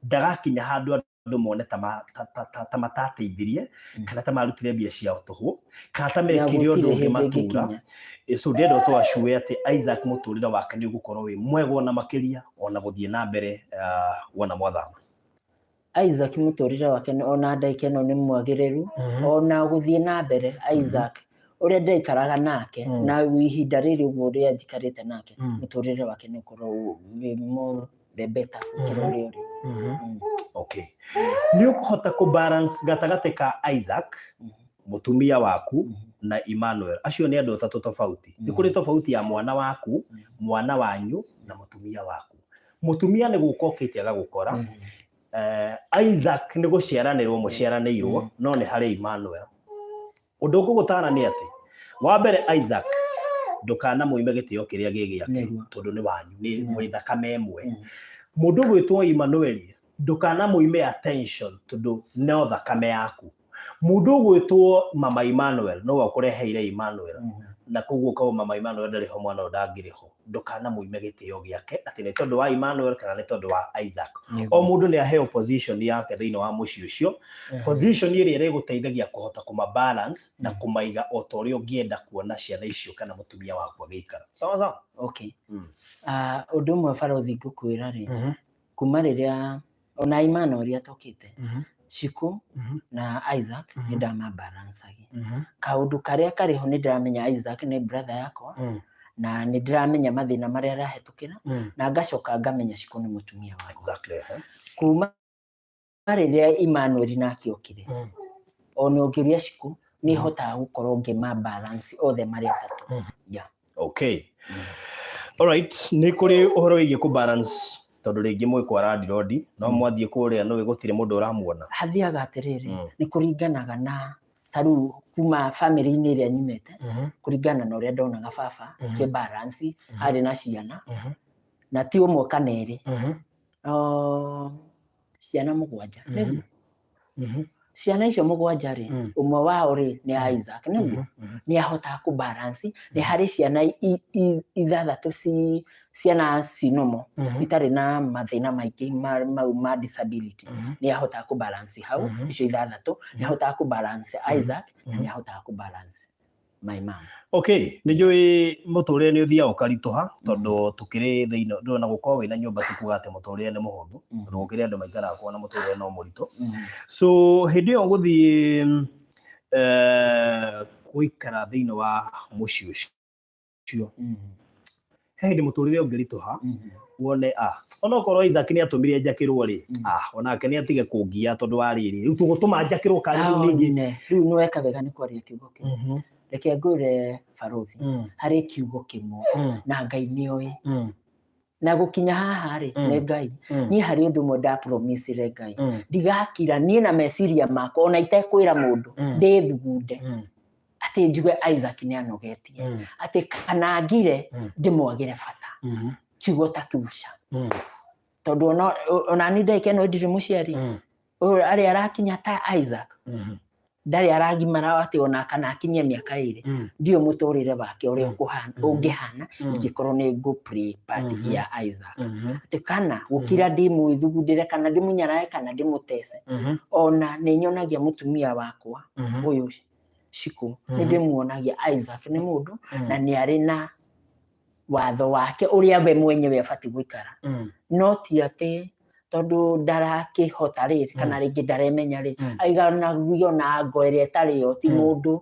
ndagakinya handũ andũ mone ta matateithirie kana ta marutire mbia ciao tũhũ kana ta mekire ũndũ ũngĩ matũra. So ndĩno twacue atĩ Isaac mũtũrĩre wake nĩ ũgũkorwo wĩ mwega ona makĩria ona gũthiĩ na mbere wona mwathama. Isaac mũtũrĩre wake ona ndaike no nĩ mwagĩrĩru ona gũthiĩ na mbere. Isaac ũrĩa ndaikaraga nake na ihinda rĩrĩ ũguo ũrĩa njikarĩte nake mũtũrĩre wake nĩ ũkorwo wĩ more the better gũkĩra ũrĩa ũrĩ. Okay. Nĩ ũkũhota kũ-balance gatagatĩ ka Isaac mũtumia waku na Emmanuel. Acio nĩ andũ atatũ tofauti. Nĩ kũrĩ tofauti ya mwana waku, mwana wanyu na mũtumia waku. Mũtumia nĩ gũka okĩte agagũkora. Isaac nĩ gũciaranĩrwo mũciaranĩirwo no nĩ harĩ Emmanuel. Ũndũ ũngĩgũtara nĩ atĩ wa mbere Isaac ndũkana mũime gĩtĩo kĩrĩa gĩgĩake tondũ nĩ wanyu nĩ mwĩ thakame ĩmwe. Mũndũ gwĩtwo Emmanuel ndũkana mũime attention tondũ no thakame yaku. Mũndũ gwĩtwo mama Emmanuel no wakũreheire Emmanuel na koguo kauma mama Emmanuel ndarĩ ho mwana ndangĩrĩ ho. Ndũkana mũime gĩtĩo gĩake atĩ nĩ tondũ wa Emmanuel kana nĩ tondũ wa Isaac. O mũndũ nĩ aheo position yake thĩinĩ wa mũciĩ ũcio. Position ĩrĩa ĩrĩgũteithagia kũhota kũma-balance na kũmaiga o ta ũrĩa ũngĩenda kuona ciana icio kana mũtumia waku agĩikara. Sawa sawa? Okay. Ũndũ ũmwe Barothi ngũkwĩra rĩ, kuma rĩrĩa ona Emmanuel atokĩte Shiku na Isaac nĩ ndama-balanceagia. Kaũndũ karĩa karĩ ho nĩ ndĩramenya Isaac nĩ brother yakwa na nĩ ndĩramenya mathĩna marĩa arahĩtũkĩra na ngacoka ngamenya Shiku nĩ mũtumia wakwa. Exactly. Kuma rĩrĩa Emmanuel nake okire ona ũngĩũria Shiku nĩ hotaga gũkorwo ngĩma-balance othe marĩ atatũ. Yeah. Okay. All right. Nĩ kũrĩ ũhoro wĩgiĩ kũ-balance tondũ rĩngĩ mwĩ kwa landlord no mwathiĩ kũrĩa no gũtirĩ mũndũ ũramuona. Hathiaga atĩrĩrĩ nĩ kũringanaga na tarĩu kuma family-inĩ ĩrĩa nyumĩte kũringana na ũrĩa ndonaga baba kĩ-balance harĩ na ciana na ti ũmwe kana erĩ ciana mũgwanja. Ciana icio mũgwanja rĩ ũmwe wao rĩ nĩ Isaac nĩ ahotaga kũ-balance. Nĩ harĩ ciana ithathatũ ciana cinomo itarĩ na mathĩna maingĩ mau ma disability. Nĩ ahotaga kũ-balance hau icio ithathatũ. Nĩ ahotaga kũ-balance Isaac na nĩ ahotaga kũ-balance my mom. Okay, nĩ njũĩ mũtũrĩre nĩ ũthiaga ũkaritũha tondũ tũkĩrĩ thĩinĩ ndona gũkorwo wĩna nyũmba ti kuuga atĩ mũtũrĩre nĩ mũhũthũ tondũ gũkĩrĩ andũ maikaraga kuo na mũtũrĩre no mũritũ. So hĩndĩ ĩyo gũthiĩ gũikara thĩinĩ wa mũciĩ ũcio he hĩndĩ mũtũrĩre ũngĩritũha wone ona okorwo Isaac nĩ atũmire njakĩrwo rĩ onake nĩ atige kũngia tondũ wa rĩrĩ rĩu tũgũtũma njakĩrwo karĩ rĩu ningĩ rĩu nĩ weka wega nĩ kwaria kiugo kĩu. Reke ngwĩre Barothi harĩ kiugo kĩmwe na Ngai nĩ oĩ na gukinya haha ri nĩ Ngai niĩ harĩ ũndũ ũmwe ndapromisire Ngai ndigakira niĩ na meciria makwa ona itekwĩra mũndũ ndĩthugunde atĩ njuge Isaac nĩ anogetie atĩ kana ngire ndĩmwagĩre bata kiugo ta kiuca tondũ ona ni ndaikeno ndirĩ mũciari ũyũ arĩa arakinya ta Isaac ndarĩ aragimara atĩ ona kana akinyie mĩaka 2 ndio mũtũrĩre wake ũrĩa ũngĩhana ingĩkorwo nĩ go play part ya Isaac atĩ kana gũkira ndĩmũthugundĩre kana ndĩmũnyarae kana ndĩmũtece ona nĩ nyonagia mũtumia wakwa ũyũ Shiku nĩ ndĩmuonagia Isaac nĩ mũndũ na nĩ arĩ na watho wake ũrĩa we mwenyewe abati gũikara no ti atĩ tondũ ndarakĩhota rĩrĩ kana rĩngĩ ndaremenya rĩ aigana guiona ngo ĩrĩa ĩtarĩ yo ti mũndũ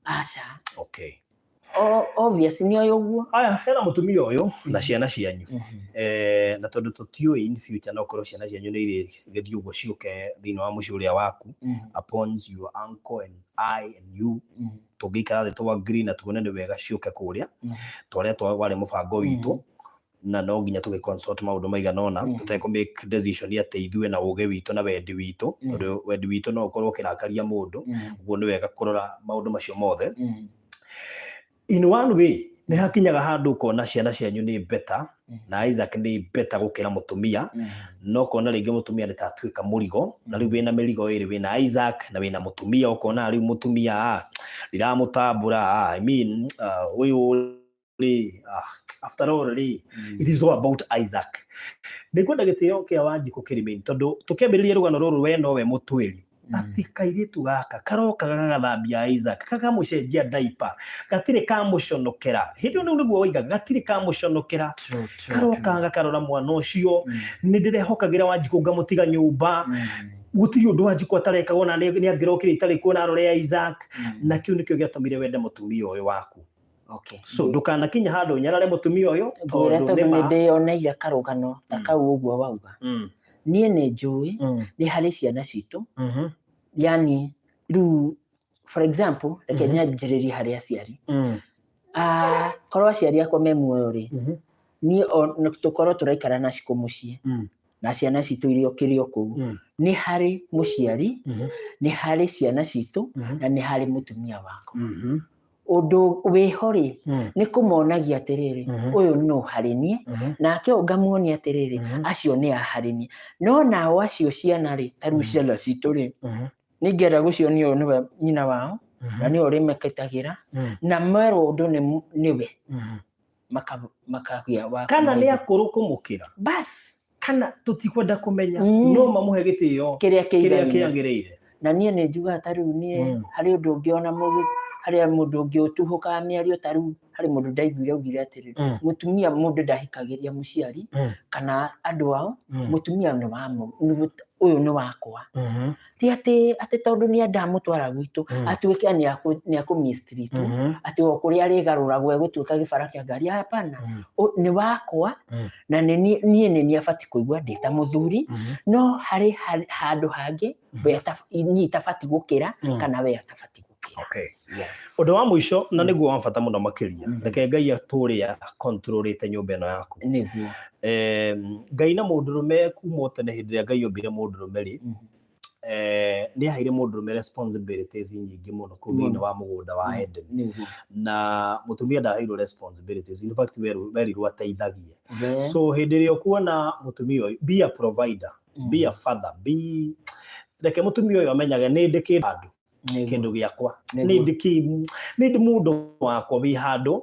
aca okay obvious nĩ oyo guo aya hena mũtumia ũyũ na ciana cianyu na tondũ tũtiũĩ in future no korwo ciana cianyu nĩ irĩ gĩthiĩ ũguo ciũke thĩinĩ wa mũciĩ ũrĩa waku upon your uncle and I and you tũngĩikara thĩ twa agree na tuone nĩ wega ciũke kũrĩa twarĩa warĩ mũbango witũ na no nginya tũgĩconsult maũndũ maigana ũna tũtekũ make decision atĩ ithuĩ na ũgĩ witũ na wendi witũ tondũ wendi witũ no ũkorwo ũkĩrakaria mũndũ ũguo nĩ wega kũrora maũndũ macio mothe in one way nĩ hakinyaga handũ ũkona ciana cianyu nĩ better na Isaac nĩ better gũkĩra mũtumia no kona rĩngĩ mũtumia nĩ tatuĩka mũrigo na rĩu wĩna mĩrigo ĩrĩ wĩna Isaac na wĩna mũtumia ũkona rĩu mũtumia ndiramũtambũra I mean ũyũ after all it is all about Isaac nĩkwenda gĩtĩo kĩa Wanjikũ kĩrĩmĩni tondũ tũkĩambĩrĩria rũgano rũrũ we nowe mũtwĩri ati kairĩtu gaka karoka gagathambia Isaac kakamũcenjia diaper gatirĩ kamũconokera hĩndĩ ĩyo nĩguo oigaga gatirĩ kamũconokera karoka gakarora mwana ũcio nĩ ndĩrehokagĩra Wanjikũ ngamũtiga nyũmba gũtirĩ ũndũ Wanjikũ atareka wona nĩ angĩrokire itarĩ kuona arore Isaac na kĩu nĩkĩo gĩatũmire wende mũtumia ũyũ waku okay so ndukanakinya handũ nyarare mũtumia ũyũ tondũ nĩ ndĩyoneire karũgano ta kau ũguo wauga niĩ nĩ njũĩ nĩ harĩ ciana citũ yani rĩu for example reke nyanjĩrĩrie harĩ aciari korwo aciari akwa me muoyo rĩ niĩ tũkorwo tũraikara na Cikũ mũciĩ na ciana citũ irio kĩrĩo kũu nĩ harĩ mũciari nĩ harĩ ciana citũ na nĩ harĩ mũtumia wako ũndũ wĩho rĩ nĩ kũmonagia atĩrĩrĩ ũyũ no harĩ niĩ nake ngamuonia atĩrĩrĩ acio nĩ harĩ niĩ no nao acio ciana rĩ ta rĩu ciana citũ rĩ nĩngĩenda gũcionia ũyũ nĩwe nyina wao na nĩ ũrĩmekĩtagĩra na merwo ũndũ nĩwe makagĩa wa kana nĩ akũrũ kũmũkĩra bas kana tũtikwenda kũmenya no mamũhe gĩtĩo kĩrĩa kĩagĩrĩire na niĩ nĩ njugaga ta rĩu niĩ harĩ ũndũ ũngĩona harĩa mũndũ ũngĩ ũtuhũkaga mĩario ta rĩu harĩ mũndũ ndaiguire augire atĩrĩrĩ mũtumia mũndũ ndahikagĩria mũciari kana andũ ao mũtumia ũyũ nĩ wakwa ti atĩ tondũ nĩ ndamũtwara gwitũ atuĩke nĩ akũmistreat atĩ o kũrĩa arĩgarũragwo egũtuĩka gĩbara kĩa ngari hapana nĩ wakwa na niĩ nĩ abati kũigua ndĩ ta mũthuri no harĩ handũ hangĩ niĩ itabati gũkĩra kana we atabati gũkĩra okay ũndũ wa mũico na nĩguo wa bata mũno makĩria reke Ngai atũrĩa controlite nyũmba ĩno yaku nĩguo Ngai na mũndũrũme kuma tene hĩndĩ ĩrĩa Ngai ombire mũndũrũme rĩ nĩ aheire mũndũrũme responsibilities nyingĩ mũno kũu thĩinĩ wa mũgũnda wa Eden na mũtumia ndaheirwo responsibilities in fact werirwo ateithagie so hĩndĩ ĩrĩa ũkuona mũtumia ũyũ be a provider be a father reke mũtumia ũyũ amenyage nĩ ndĩ kĩndũ gĩakwa nĩ ndĩ mũndũ wakwa wĩ handũ